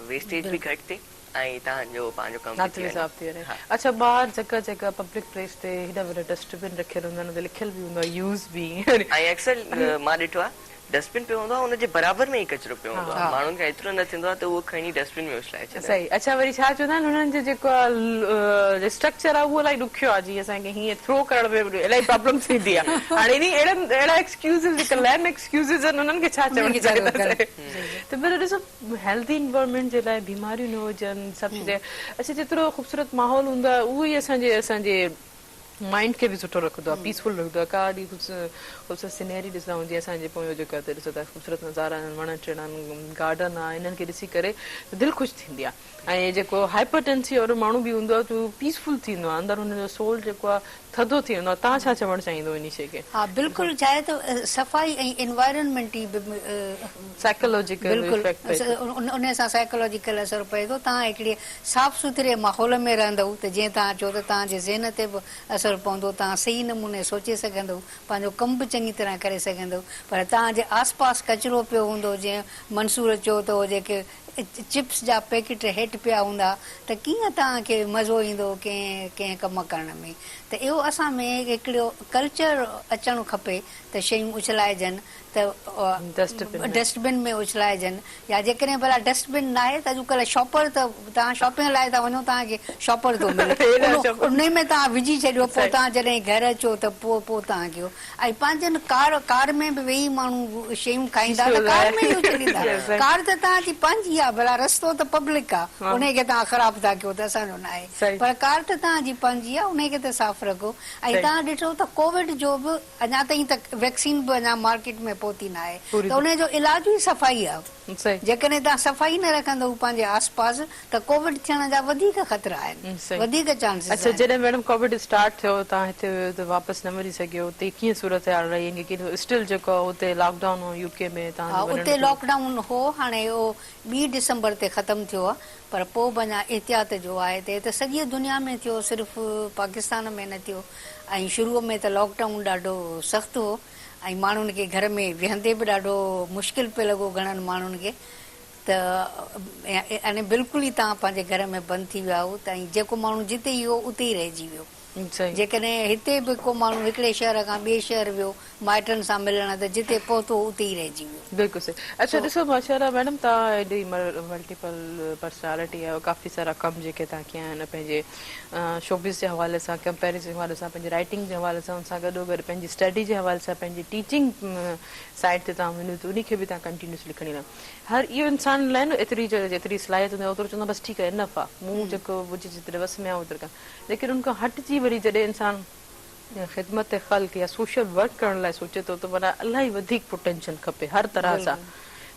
S3: वेस्टेज बि घटि थिए ऐं तव्हांजो पंहिंजो कमु
S1: थी रहे। अच्छा, ॿार जगह जगह पब्लिक प्लेस ते हेॾा वॾा डस्टबिन रखियल हूंदा आहिनि, लिखियल बि हूंदो आहे यूज़ बि,
S3: ऐं अक्सर मां ॾिठो आहे डस्टबिन पियो हूंदो आहे, हुनजे बराबरि में ई कचिरो पियो हूंदो आहे, माण्हुनि खे एतिरो न थींदो आहे त उहो खणी डस्टबिन में उछलाए छॾे।
S1: सही। अच्छा, वरी छा चवंदा आहिनि हुननि जो जेको आहे स्ट्रक्चर आहे उहो इलाही ॾुखियो आहे, जीअं असांखे हीअं थ्रो करण में इलाही प्रॉब्लम थींदी आहे। हाणे अहिड़ा एक्सक्यूज़िस जेके लैम एक्सक्यूज़िस आहिनि उन्हनि खे छा चवणु चाहींदासीं? त पर ॾिसो हेल्दी इन्वायरमेंट जे लाइ बीमारियूं न हुजनि सभु। अच्छा, जेतिरो ख़ूबसूरत माहौल हूंदो आहे उहो ई असांजे माइंड खे बि सुठो रखंदो आहे, पीसफुल रखंदो आहे। का ॾींहुं ख़ूबसूरत सिनेरी ॾिसंदा आहियूं, जीअं असांजे पोयों जेको आहे ॾिसो था ख़ूबसूरत नज़ारा आहिनि, वण टिण आहिनि, गार्डन आहे, इन्हनि खे ॾिसी करे दिलि ख़ुशि थींदी आहे। ऐं जेको हाइपरटेंसी वारो माण्हू बि हूंदो आहे त उहो पीसफुल थींदो आहे, अंदरि हुनजो सोल जेको आहे थधो थी वेंदो आहे। तव्हां छा चवणु चाहींदो इन शइ खे?
S2: हा, बिल्कुलु। चाहे त सफ़ाई ऐं एनवायरनमेंट ई
S1: साइकोलॉजिकल
S2: उन सां साइकोलॉजिकल असरु पए थो। तव्हां हिकिड़े साफ़ सुथरे माहौल में रहंदव त जीअं तव्हां चओ त तव्हांजे ज़हन ते बि असरु पवंदो, तव्हां सही नमूने सोचे सघंदव, पंहिंजो कमु बि चङी तरह करे सघंदव। पर तव्हांजे आस पास कचिरो पियो हूंदो, जीअं मंसूर चयो त जेके चिप्स जा पैकेट हेठि पिया हूंदा, त कीअं तव्हांखे मज़ो ईंदो कंहिं कमु करण में? त इहो असां में हिकिड़ो कल्चर अचणु खपे त शयूं उछलाइजनि, त डस्टबिन में उछलाइजनि। या जेकॾहिं भला डस्टबिन न आहे त अॼुकल्ह शॉपर, त तव्हां शॉपिंग लाइ था वञो, तव्हांखे शॉपर थो मिले, उन में तव्हां विझी छॾियो, पोइ तव्हां जॾहिं घर अचो त पोइ तव्हां कयो। ऐं पंहिंजनि कार में बि वेही माण्हू शयूं खाईंदा त कार में ई उछलींदा। कार त तव्हांजी पंहिंजी आहे, भला रस्तो त पब्लिक आहे, उनखे तव्हां ख़राब था कयो, त असांजो न आहे, पर कार त तव्हांजी पंहिंजी आहे, उनखे त साफ़ रखो। ऐं तव्हां ॾिठो त कोविड जो बि अञा ताईं त वैक्सीन बि अञा मार्केट में पहुती न आहे त उनजो इलाज ई सफ़ाई आहे जेकॾहिं तव्हां सफ़ाई न रखंदव पंहिंजे आस पास त कोविड थियण जा वधीक ख़तरा आहिनि वधीक चांसिस
S1: अच्छा जॾहिं मैडम कोविड स्टार्ट थियो तव्हां हिते वियो त वापसि न वञी सघियो उते कीअं सूरत हाल रही स्टिल जेको उते लॉकडाउन हो यूके में
S2: उते लॉकडाउन हो हाणे इहो 2 डिसंबर ते ख़तमु थियो आहे पर पोइ बि अञा एहतियात जो आहे त सॼी दुनिया में थियो सिर्फ़ु पाकिस्तान में न थियो ऐं शुरूअ में त लॉकडाउन ॾाढो सख़्तु हो ऐं माण्हुनि खे घर में विहंदे बि ॾाढो मुश्किल पियो लॻो घणनि माण्हुनि खे त अने बिल्कुलु ई तव्हां पंहिंजे घर में बंदि थी विया हो त ऐं जेको माण्हू जिते ई हो उते ई रहिजी वियो जेकॾहिं हिते बि को माण्हू हिकिड़े शहर खां ॿिए शहर वियो माइटनि सां मिलण त जिते पहुतो उते ई रहिजी वियो
S1: बिल्कुलु सही अच्छा ॾिसो माशाअल्लाह मैडम तव्हां एॾी मल्टीपल पर्सनैलिटी आहे काफ़ी सारा कम जेके तव्हां कया आहिनि पंहिंजे शोबिस जे हवाले सां कंपेरिज़न जे हवाले सां पंहिंजे राइटिंग जे हवाले सां उन सां गॾोगॾु पंहिंजी स्टडी जे हवाले सां पंहिंजी टीचिंग साइड ते तव्हां वञो त उनखे बि तव्हां कंटिन्यूसली खणी हलो हर इहो इंसान लाइ न जेतिरी सलाहियत हूंदी आहे ओतिरो चवंदो बसि ठीकु आहे इनफ आहे मूं जेको मुंहिंजी जेतिरे वस में आहे ओतिरो कयां लेकिन उनखां हटिजी वरी जॾहिं इंसान ख़िदमत ख़ल्क़ या सोशल वर्क करण लाइ सोचे थो त माना इलाही वधीक पोटेंशियल खपे हर तरह सां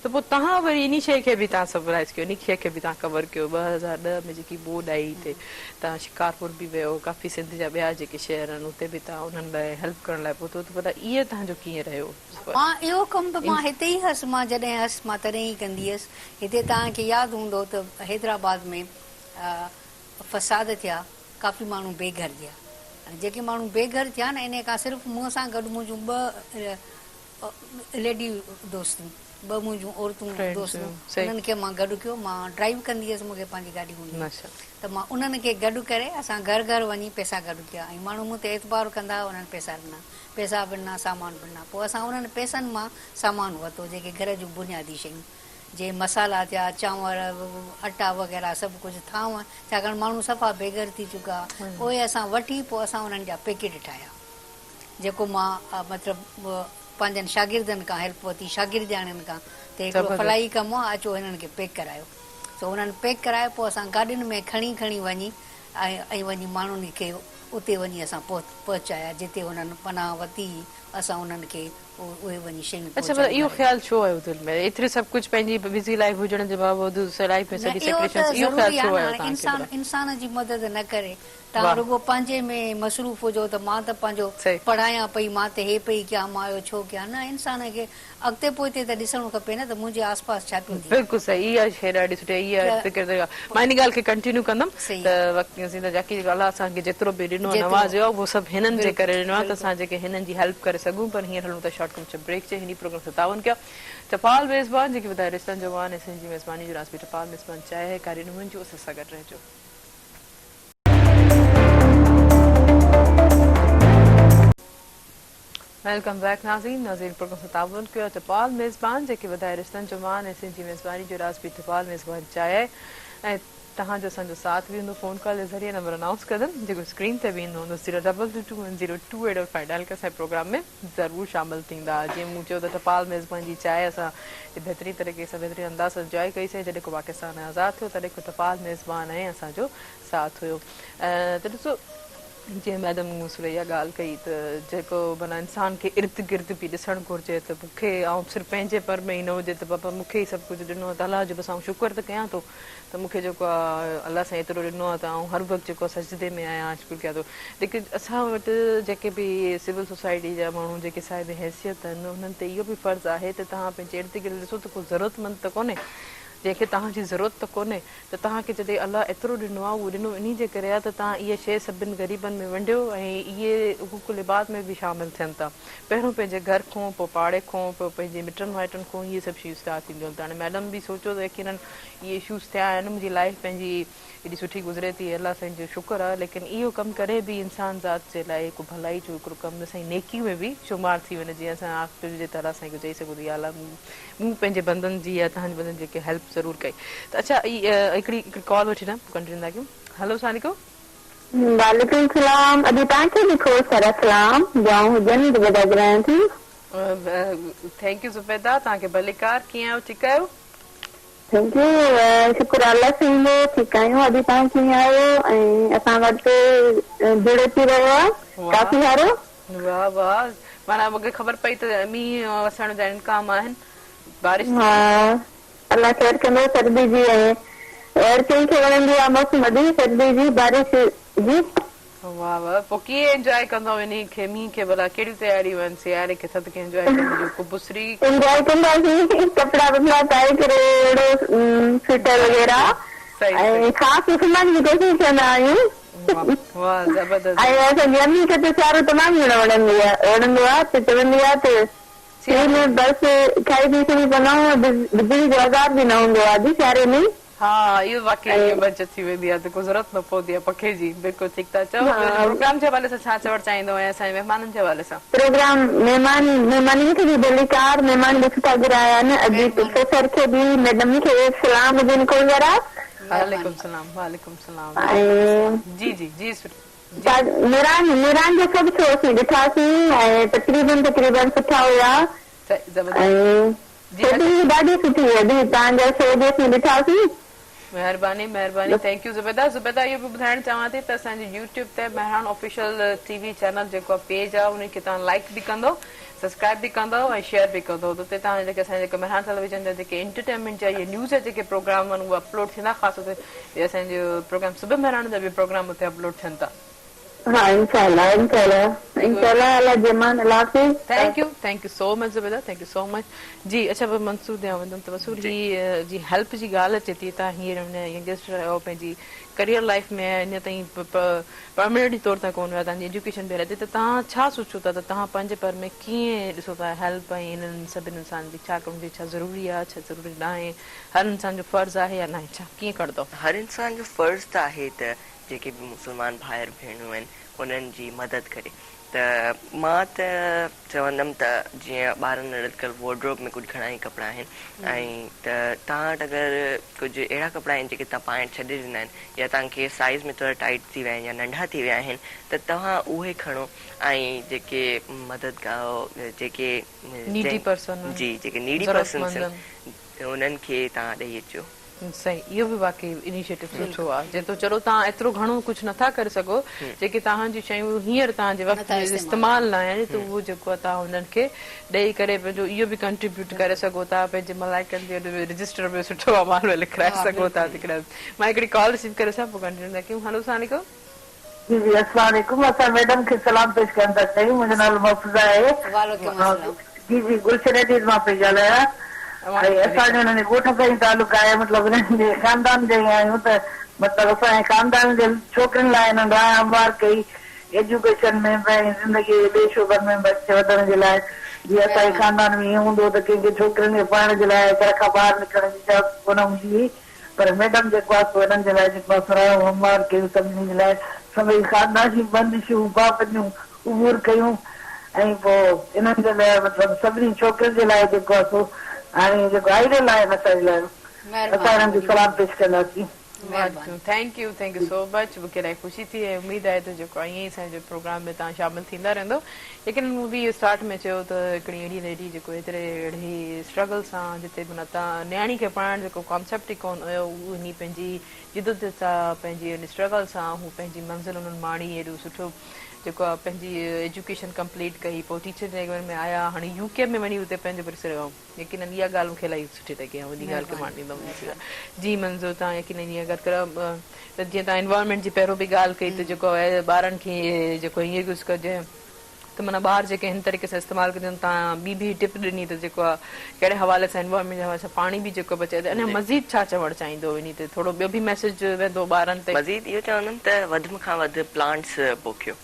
S1: त पोइ तव्हां वरी इन शइ खे बि तव्हां सरप्राइज़ कयो इन शइ खे बि तव्हां कवर कयो 2010 में जेकी बोर्ड आई हिते तव्हां शिकारपुर बि वियो काफ़ी सिंध जा ॿिया जेके शहर आहिनि उते बि तव्हां उन्हनि लाइ हेल्प करण लाइ पहुतो त पर इहो तव्हांजो कीअं रहियो
S2: मां इहो कमु त मां हिते ई हुअसि मां जॾहिं हुअसि मां तॾहिं ई कंदी हुअसि हिते तव्हांखे यादि हूंदो त हैदराबाद में फ़साद थिया काफ़ी माण्हू बेघर थिया जेके माण्हू बेघर थिया न इन खां सिर्फ़ु मूं सां गॾु मुंहिंजूं 2 लेडी दोस्तूं 2 मुंहिंजूं औरतूं दोस्तूं उन्हनि खे मां गॾु कयो मां ड्राइव कंदी हुअसि मूंखे पंहिंजी गाॾी हूंदी त मां उन्हनि खे गॾु करे असां घर घर वञी पैसा गॾु कया ऐं माण्हू मूं ते एतबार कंदा हुआ उन्हनि पैसा बि ॾिना सामान बि ॾिना पोइ असां उन्हनि पैसनि मां सामान वरितो जेके घर जूं बुनियादी शयूं जे मसाला थिया चांवर अटा वग़ैरह सभु कुझु थांव छाकाणि माण्हू सफ़ा बेघर थी चुका उहे असां वठी पोइ असां उन्हनि जा पैकेट ठाहिया जेको मां मतिलबु पंहिंजनि शागिर्दनि खां हेल्प वरिती शागिर्दियाणियुनि खां त हिकिड़ो फलाई कमु आहे अचो हिननि खे पैक करायो त उन्हनि पैक करायो पोइ असां गाॾियुनि में खणी वञी ऐं वञी माण्हुनि खे उते वञी असां पहुचाया जिते उन्हनि पनाह वरिती असां उन्हनि खे उहे वञी शयूं
S1: अच्छा पर इहो ख़्याल छो आयो दिलि में एतिरी सभु कुझु पंहिंजी बिज़ी लाइफ हुजण जे बावजूदि लाइफ में सॼी सेक्रेशंस इहो ख़्याल छो आयो
S2: इंसान जी मदद न करे तव्हां रुगो पंहिंजे में मसरूफ़ हुजो त मां त पंहिंजो पढ़ायां पई मां त हे पई कयां मां इहो छो कयां न इंसान खे अॻिते पोइते त ॾिसणो खपे न त मुंहिंजे आस पास छा पियो थिए
S1: बिल्कुलु सही इहा शइ ॾाढी सुठी इहा मां इन ॻाल्हि खे कंटिन्यू कंदमि त जाकी अलाह असांखे जेतिरो बि ॾिनो नवाज़ियो उहो सभु हिननि जे करे ॾिनो आहे त असां जेके हिननि जी हेल्प करे सघूं पर हींअर हलूं त शॉर्ट कम ब्रेक जे हिन प्रोग्राम सां तावन कया टपाल मेज़बान जेके ॿुधाए रिश्तनि जो वान ऐं सिंधी मेज़बानी जो रास बि टपाल मेज़बान चाहे कारी नमूने जो असां सां गॾु रहिजो वेलकम बैक नाज़रीन प्रोग्राम सां तावन कयो टपाल मेज़बान जेके ॿुधाए रिश्तनि जो वान ऐं सिंधी मेज़बानी जो रास बि टपाल मेज़बान चाहे ऐं तव्हांजो असांजो साथ बि हूंदो फ़ोन कॉल जे ज़रिए नंबर अनाउंस कंदमि जेको स्क्रीन ते बि ईंदो हूंदो 022210285 डायल करे असांजे प्रोग्राम में ज़रूरु शामिलु थींदा जीअं मूं चयो त टपाल मेज़बान जी चाहे असां बहितरीन तरीक़े सां बहितरीन अंदाज़ सां इंजॉय कईसीं जॾहिं को पाकिस्तान आज़ादु थियो तॾहिं को टपाल मेज़बान ऐं असांजो साथ हुयो त ॾिसो जीअं मैडम मूं इहा ॻाल्हि कई त जेको माना इंसान खे इर्द गिर्द बि ॾिसणु घुरिजे त मूंखे ऐं सिर्फ़ु पंहिंजे पर में ई न हुजे त बाबा मूंखे ई सभु कुझु ॾिनो आहे त अलाह जो बसि आउं शुक्र त कयां थो त मूंखे जेको आहे अलाह सां एतिरो ॾिनो आहे त आउं हर वक़्तु जेको आहे सजदे में आहियां शुक्र कयां थो लेकिन असां वटि जेके बि सिविल सोसाइटी जा माण्हू जेके साहिब हैसियत आहिनि उन्हनि ते इहो बि फ़र्ज़ु आहे त तव्हां पंहिंजे इर्द गिर्द ॾिसो त को ज़रूरतमंद त कोन्हे जंहिंखे तव्हांजी ज़रूरत त कोन्हे त तव्हांखे जॾहिं अलाह एतिरो ॾिनो आहे उहो ॾिनो इन जे करे आहे त तव्हां इहा शइ सभिनि ग़रीबनि में वंडियो ऐं इहे हुकूकुल इबाद में बि शामिलु थियनि था पहिरियों पंहिंजे घर खां पोइ पाड़े खां पोइ पंहिंजे मिटनि माइटनि खां इहे सभु शयूं स्टार्ट थींदियूं आहिनि त हाणे मैडम बि सोचियो त यकीननि इहे इशूज़ थिया आहिनि मुंहिंजी लाइफ पंहिंजी एॾी सुठी गुज़रे थी अलाह साईं जो शुक्र आहे लेकिन इहो कमु करे बि इंसान ज़ात जे लाइ हिकु भलाई जो हिकिड़ो कमु साईं नेकी में बि शुमार थी वञे जीअं असां आख़िर जे तरह सां चई सघूं था अलाह मूं पंहिंजे बंदनि जी या तव्हांजे बंदनि जेके हेल्प ज़रूरु कई त अच्छा हिकिड़ी कॉल वठी था कंटिन्यू था कयूं हेलो सलाम
S4: वालेकुम सलाम अॼु तव्हांखे बि खोड़ सारा सलाम जाऊं हुजनि ॿुधाए थी
S1: थैंक यू ज़ुबैदा तव्हांखे भलेकार कीअं आहियो ठीकु आहियो
S4: थैंक यू शुक्र अलाह साईं ठीकु आहियूं अॼु तव्हां कीअं आहियो ऐं असां वटि जुड़े थी रहियो आहे काफ़ी सारो
S1: वाह वाह माना मूंखे ख़बर पई त मींहुं वसण जा इम्कान आहिनि बारिश
S4: हाँ अल्लाह ख़ैर कंदो सर्दी जी आहे हर कंहिंखे वणंदी आहे मौसम वधीक सर्दी जी बारिश जी
S1: वाह वाह पोइ कीअं एंजॉय कंदो इन खे मींहं खे भला कहिड़ियूं तयारियूं आहिनि सियारे खे थधि खे एंजॉय करण जूं कुबुसरी
S4: एंजॉय कंदासीं कपिड़ा वपड़ा पाए करे अहिड़ो स्वेटर वग़ैरह ऐं ख़ासि सुम्हण जी कोशिशि कंदा आहियूं
S1: वाह ज़बरदस्त
S4: ऐं असांजी अम्मी खे त सियारो तमामु घणो वणंदो आहे त चवंदी आहे त में बसि खाई पी सुम्ही पवंदा आहियूं बिजली जो आज़ाद बि न हूंदो आहे अॼु सियारे में
S1: हा इहो वाक़ई बचत थी वेंदी आहे त को ज़रूरत न पवंदी आहे पखे जी बिल्कुलु ठीकु था चओ प्रोग्राम जे हवाले सां छा चवणु चाहींदो ऐं असांजे महिमाननि जे हवाले सां
S4: प्रोग्राम महिमाननि खे बि बेलिकार महिमान ॾिस था घुराया आहिनि अॼु प्रोफेसर खे बि मैडम खे सलाम हुजनि कोई जरा
S1: वालेकुम सलाम वालेकुम सलाम जी जी जी
S4: निरान जो सभु शो असीं ॾिठासीं ऐं तकरीबन सुठा हुया ॾाढी सुठी हुई तव्हांजा शो बि असीं ॾिठासीं
S1: महिरबानी महिरबानी थैंक यू ज़ुबैदा ज़ुबैदा इहो बि ॿुधाइणु चाहियां थी त असांजे यूट्यूब ते मेहरान ऑफिशियल टीवी चैनल जेको पेज आहे उनखे तव्हां लाइक बि कंदो सब्सक्राइब भी कंदो ऐं शेयर भी कंदो तो तव्हां जेके असांजे जेके मेहरान टेलीविजन जा जेके एंटरटेनमेंट जा या न्यूज़ जा जेके प्रोग्राम आहिनि उहे अपलोड थींदा ख़ासि तौर ते असांजो प्रोग्राम सुबह मेहरान जा बि प्रोग्राम उते अपलोड थियनि था
S4: हाँ इंशाल्लाह अल्लाह जमान अल्लाह
S1: thank you so much Zubaida thank you so much जी अच्छा मंसूर ॾियां वेंदुमि त मंसूर जी हेल्प जी ॻाल्हि अचे थी तव्हां हींअर यंगस्टर आहियो पंहिंजी करियर लाइफ में अञा ताईं परमानेंटली तौर ते कोन हुआ तव्हांजी एजुकेशन बि हले थी त तव्हां छा सोचियो था त तव्हां पंहिंजे पर में कीअं ॾिसो था हेल्प ऐं इन्हनि सभिनि इंसान जी छा करण जी छा ज़रूरी आहे छा ज़रूरी न आहे हर इंसान जो फ़र्ज़ु आहे या न आहे छा कीअं कंदो
S3: हर इंसान जो फ़र्ज़ु त आहे त जेके बि मुस्लमान भाइर भेणूं आहिनि उन्हनि जी मदद करे त मां त चवंदमि त जीअं ॿारनि अॼुकल्ह वॉर्डरोब में कुझु घणा ई कपिड़ा आहिनि ऐं त तव्हां वटि अगरि कुझु अहिड़ा कपिड़ा आहिनि जेके तव्हां पाइण छॾे ॾिना आहिनि या तव्हांखे साइज़ में थोरा टाइट थी विया आहिनि या नंढा थी विया आहिनि त तव्हां उहे खणो ऐं जेके मददगार जेके नीडी पर्सन उन्हनि खे तव्हां ॾेई अचो
S1: सही इहो बि वाकई इनिशिएटिव सुठो आहे जेतो चलो तव्हां एतिरो घणो कुझु नथा करे सघो जेके तव्हांजी शयूं हींअर तव्हांजे वक़्त इस्तेमालु न आहिनि त उहो जेको आहे तव्हां हुननि खे ॾेई करे पंहिंजो इहो बि कंट्रीब्यूट करे सघो था पंहिंजे मलाइकनि जे रजिस्टर में सुठो अमाल में लिखाए सघो था मां हिकिड़ी कॉल रिसीव करे सां पोइ कंटिन्यू था कयूं हेलो अस्सलाम
S4: जी अस्सलाम वालेकुम असां मैडम खे सलाम पेश करण था चाहियूं मुंहिंजो नालो महफूज़ा आहे जी जी गुलशन मां पई ॻाल्हायां असांजो हुनजे ॻोठ सां ई तालुक आहे मतिलबु हिननि जे ख़ानदान जा ई आहियूं त मतिलबु असांजे ख़ानदान जे छोकिरियुनि लाइ हिननि राह हमवार कई एजुकेशन में पंहिंजी ज़िंदगी ॿिए शोबनि में बचे वधण जे लाइ जीअं असांजे ख़ानदान में ईअं हूंदो त कंहिंखे छोकिरियुनि खे पढ़ण जे लाइ घर खां ॿाहिरि निकिरण जी इजाज़त कोन हूंदी हुई पर मैडम जेको आहे सो हिननि जे लाइ जेको आहे राह हमवार कयूं सभिनी जे लाइ सभई ख़ानदान जी बंदिशूं पाबंदियूं उबूर कयूं ऐं पोइ इन्हनि जे लाइ मतिलबु सभिनी छोकिरियुनि जे लाइ जेको आहे सो हाणे जेको आइडियल आहे असांजे लाइ असां हिननि खे सलाम पेश कंदासीं
S1: थैंक यू सो मच मूंखे इलाही ख़ुशी थी ऐं उमेद आहे त जेको ईअं ई असांजे प्रोग्राम में तव्हां शामिल थींदा रहंदो लेकिन मूं बि स्टार्ट में चयो त हिकिड़ी अहिड़ी लेडी जेको एतिरे अहिड़ी स्ट्रगल सां जिते माना तव्हां न्याणी खे पढ़ाइण जेको कॉन्सेप्ट ई कोन हुयो उन पंहिंजी जिदत सां पंहिंजी स्ट्रगल सां हू पंहिंजी मंज़िल उन्हनि माणी एॾो सुठो जेको आहे पंहिंजी एजुकेशन कंप्लीट कई पोइ टीचर लेवल में आया हाणे यूके में वञी उते पंहिंजो परिसर वियो यकीन इहा ॻाल्हि मूंखे इलाही सुठी लॻी आहे वॾी ॻाल्हि खे मां ॾींदमि जी मंज़ूर तव्हां यकीन ईअं अगरि करो त जीअं तव्हां एनवायरमेंट जी पहिरियों बि ॻाल्हि कई त जेको आहे ॿारनि खे जेको हीअं यूज़ कजे त माना ॿार जेके हिन तरीक़े सां इस्तेमालु कनि तव्हां ॿी बि टिप ॾिनी त जेको आहे कहिड़े हवाले सां एनवायरमेंट जे हवाले सां पाणी बि जेको बचे अञा मज़ीद छा चवणु चाहींदो इन ते थोरो ॿियो बि मैसेज वेंदो ॿारनि ते
S3: मज़ीद इहो चवंदमि त वधि में खां वधि प्लांट्स पोखियो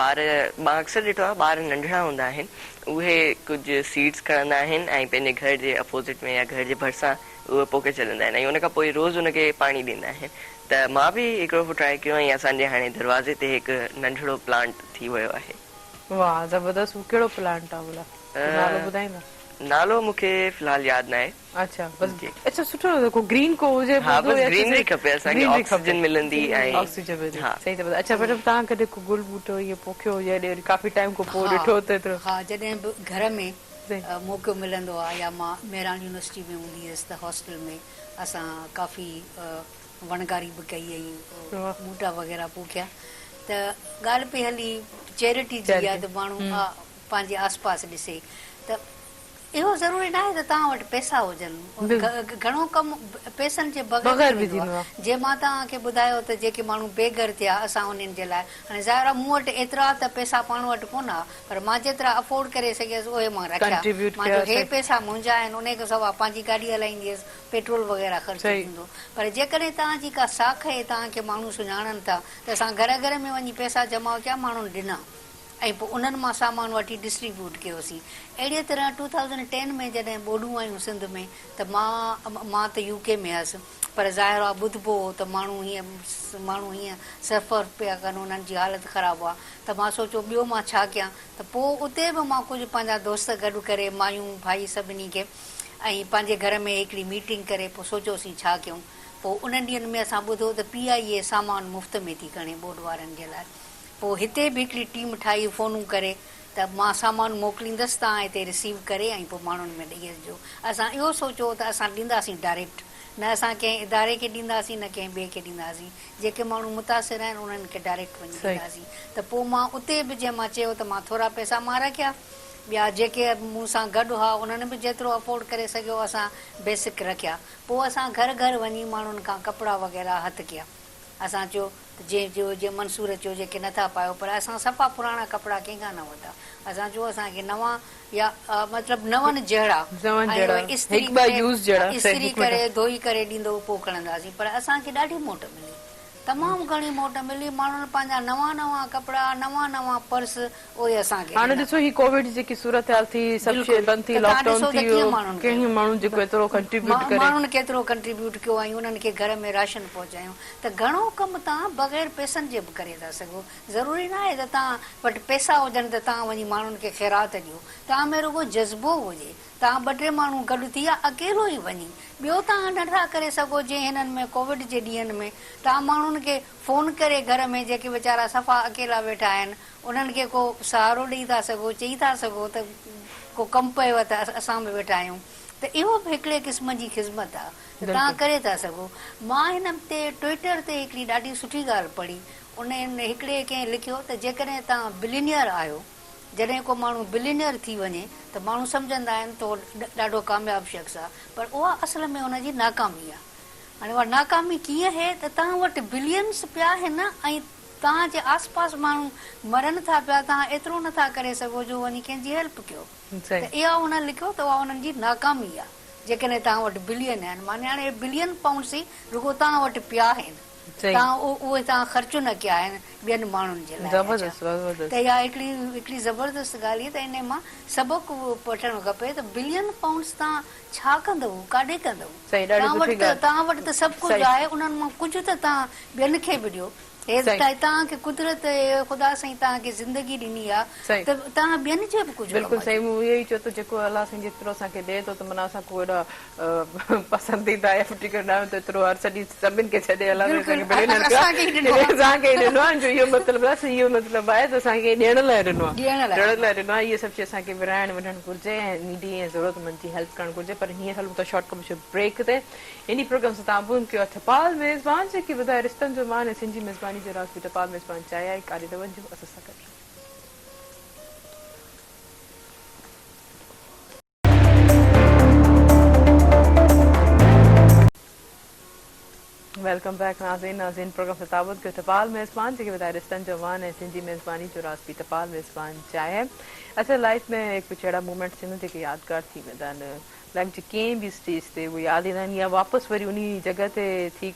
S3: ॿार मां अक्सर ॾिठो आहे ॿार नंढड़ा हूंदा आहिनि उहे कुझु सीड्स खणंदा आहिनि ऐं पंहिंजे घर जे अपोज़िट में या घर जे भरिसां उहे पोखे छॾींदा आहिनि ऐं उन खां पोइ रोज़ उनखे पाणी ॾींदा आहिनि त मां बि हिकिड़ो ट्राए कयो ऐं असांजे हाणे दरवाज़े ते हिकु नंढड़ो प्लांट थी वियो आहे
S1: वाह ज़बरदस्त कहिड़ो प्लांट आहे भला नालो ॿुधाईंदा
S3: नालो मूंखे फ़िलहाल यादि न आहे
S1: अच्छा बस अच्छा सुठो को ग्रीन को हुजे
S3: हा बस ग्रीनरी खपे असांखे ऑक्सीजन मिलंदी ऐं
S1: ऑक्सीजन मिलंदी सही त अच्छा मैडम तव्हां कॾहिं को गुल बूटो इहो पोखियो या काफ़ी टाइम खां पोइ ॾिठो त एतिरो
S2: हा जॾहिं बि घर में मौक़ो मिलंदो आहे या मां मेहरान यूनिवर्सिटी में हूंदी हुयसि त हॉस्टल में असां काफ़ी वणगारी बि कई ऐं बूटा वग़ैरह पोखिया त ॻाल्हि पई हली चैरिटी जी आहे त माण्हू पंहिंजे आसपास ॾिसे त इहो ज़रूरी न आहे त तव्हां वटि पैसा हुजनि, घणो कमु पैसनि जे बग़ैर बि थींदो आहे। जे मां तव्हांखे ॿुधायो त जेके माण्हू बेघर थिया असां उन्हनि जे लाइ, हाणे ज़ाहिर आहे मूं वटि एतिरा त पैसा पाण वटि कोन आहे, पर मां जेतिरा अफोर्ड करे सघियसि उहे मां रखिया। मां जो हे पैसा मुंहिंजा आहिनि, उन खां सवाइ पंहिंजी गाॾी हलाईंदी हुयसि, पेट्रोल वग़ैरह ख़र्चु थींदो। पर जेकॾहिं तव्हांजी का साख आहे, तव्हांखे माण्हू सुञाणनि था त असां घर घर में वञी पैसा जमा कया, माण्हुनि ॾिना ऐं पोइ उन्हनि मां सामान वठी डिस्ट्रीब्यूट कयोसीं। अहिड़ीअ तरह 2010 में जॾहिं ॿोॾूं आयूं सिंध में त मां त UK में हुअसि, पर ज़ाहिर आहे ॿुधिबो हो त माण्हू हीअं सफ़र पिया कनि, उन्हनि जी हालति ख़राबु आहे, त मां सोचियो ॿियो मां छा कयां। त पोइ उते बि मां कुझु पंहिंजा दोस्त गॾु करे, मायूं भाई सभिनी खे, ऐं पंहिंजे घर में हिकिड़ी मीटिंग करे पोइ सोचियोसीं छा कयूं। पोइ उन्हनि ॾींहंनि में असां ॿुधो त PIA सामान मुफ़्त में थी खणे ॿोॾ वारनि जे लाइ। पोइ हिते बि हिकिड़ी टीम ठाही, फ़ोनूं करे त मां सामान मोकिलींदसि, तव्हां हिते रिसीव करे ऐं पोइ माण्हुनि में ॾेई अचिजो। असां इहो सोचियो त असां ॾींदासीं डायरेक्ट, न असां कंहिं इदारे खे ॾींदासीं न कंहिं ॿिए खे ॾींदासीं, जेके माण्हू मुतासिर आहिनि उन्हनि खे डायरेक्ट वञी ॾींदासीं। त पोइ मां उते बि जंहिं मां चयो त मां थोरा पैसा मां रखिया, ॿिया जेके मूं सां गॾु हुआ उन्हनि बि जेतिरो अफोर्ड करे सघियो असां बेसिक रखिया। पोइ असां घर घर वञी माण्हुनि खां कपिड़ा वग़ैरह हथु कया। असां चयो जीअं मंसूर चयो जेके नथा पायो, पर असां सफ़ा पुराणा कपिड़ा कंहिंखां न वरिता। असां चयो असांखे नवां या मतिलबु नवनि जहिड़ा इस्त्री करे धोई करे ॾींदो पोइ खणंदासीं, पर असांखे ॾाढी मोट मिली, तमामु घणी मोट मिली। माण्हुनि पंहिंजा नवां नवां कपिड़ा, नवां नवां पर्स उहे असांखे।
S1: हाणे ॾिसो ही कोविड जेकी सूरत हाल थी, सभु शइ बंदि थी, लॉकडाउन थी वियो, कंहिं माण्हू जेको एतिरो कंट्रीब्यूट करे,
S2: माण्हुनि केतिरो कंट्रीब्यूट कयो ऐं उन्हनि खे घर में राशन पहुचायूं। त घणो कमु तव्हां बग़ैर पैसनि जे बि करे था सघो। ज़रूरी न आहे त तव्हां वटि पैसा हुजनि त तव्हां वञी माण्हुनि खे ख़ैरात ॾियो, तव्हां में रुगो जज़्बो हुजे, तव्हां 2-3 माण्हू गॾु थी या अकेलो ई वञी। ॿियो तव्हां नथा करे सघो, जीअं हिननि में कोविड जे ॾींहंनि में तव्हां माण्हुनि खे फ़ोन करे घर में जेके वीचारा सफ़ा अकेला वेठा आहिनि उन्हनि खे को सहारो ॾेई था सघो, चई था सघो त को कमु पियो त असां बि वेठा आहियूं। त इहो बि हिकिड़े क़िस्म जी ख़िदमत आहे, तव्हां करे था सघो। मां हिन ते ट्विटर ते हिकिड़ी ॾाढी सुठी ॻाल्हि पढ़ी, उन हिकिड़े कंहिं लिखियो त जेकॾहिं तव्हां बिलिनियर आहियो, जॾहिं को माण्हू बिलिनियर थी वञे त माण्हू सम्झंदा आहिनि त उहो ॾाढो कामयाबु शख़्स आहे, पर उहा असल में हुनजी नाकामी आहे। हाणे उहा नाकामी कीअं आहे त तव्हां वटि बिलियन्स पिया आहिनि ऐं तव्हांजे आस पास माण्हू मरनि था पिया, तव्हां एतिरो नथा करे सघो जो वञी कंहिंजी हेल्प कयो। त इहा हुन लिखियो त उहा हुननि जी नाकामी आहे, जेकॾहिं तव्हां वटि बिलियन आहिनि। माने हाणे बिलियन पाउंड्स ई रुगो तव्हां वटि पिया आहिनि, तव्हां उहे तव्हां ख़र्च न कया आहिनि ॿियनि माण्हुनि जे लाइ। त इहा हिकिड़ी ज़बरदस्त ॻाल्हि आहे। त इन मां सबक़ु वठणु खपे त बिलियन पाउंड्स तव्हां छा कंदव, काॾे कंदव? तव्हां वटि त सभु कुझु आहे, उन्हनि मां कुझु त तव्हां ॿियनि खे बि ॾियो। तव्हांखे कुदरत ख़ुदा साईं तव्हांखे ज़िंदगी ॾिनी आहे त तव्हां ॿियनि जे बि कुझु।
S1: बिल्कुलु सही, मूं इहो ई चयो त जेको अलाह साईं जेतिरो असांखे ॾिए थो त माना असां को एॾा पसंदीदा या फिटी कंदा आहियूं त एतिरो हर सॼी सभिनि खे छॾे अलाह असांखे ॾिनो आहे। जो इहो मतिलबु आहे, इहो मतिलबु आहे त असांखे ॾियण लाइ ॾिनो आहे, ॾियण लाइ ॾिनो आहे। इहे सभु शइ असांखे विराइणु वञणु घुरिजे ऐं नीडी ऐं ज़रूरतमंद जी हेल्प करणु घुरिजे। पर हीअं हलूं था शॉर्ट कमर्शियल ब्रेक ते। इन प्रोग्राम सां तव्हां ॿुधो कयो थपाल मेज़बान जेकी ॿुधाए रिश्तनि जो मान ऐं सिंधी मेज़बानी जो राज़ बि थपाल मेज़बान चाहिया आहे। काॾे न वञिजो, असां सां गॾु। वेलकम बैक नाज़रीन प्रोग्राम से ताबूत के थपाल मेज़बान जेके बताए रिश्तन जवान है सिंधी मेज़बानी जो रास भी थपाल मेज़बान चाहे। अच्छा लाइफ में एक कुछ अड़ा मोमेंट थींदो जेके यादगार थी वेंदा आहिनि, लाइफ जे कंहिं बि स्टेज ते उहे यादि ईंदा आहिनि या वापसि वरी उन जॻह ते थी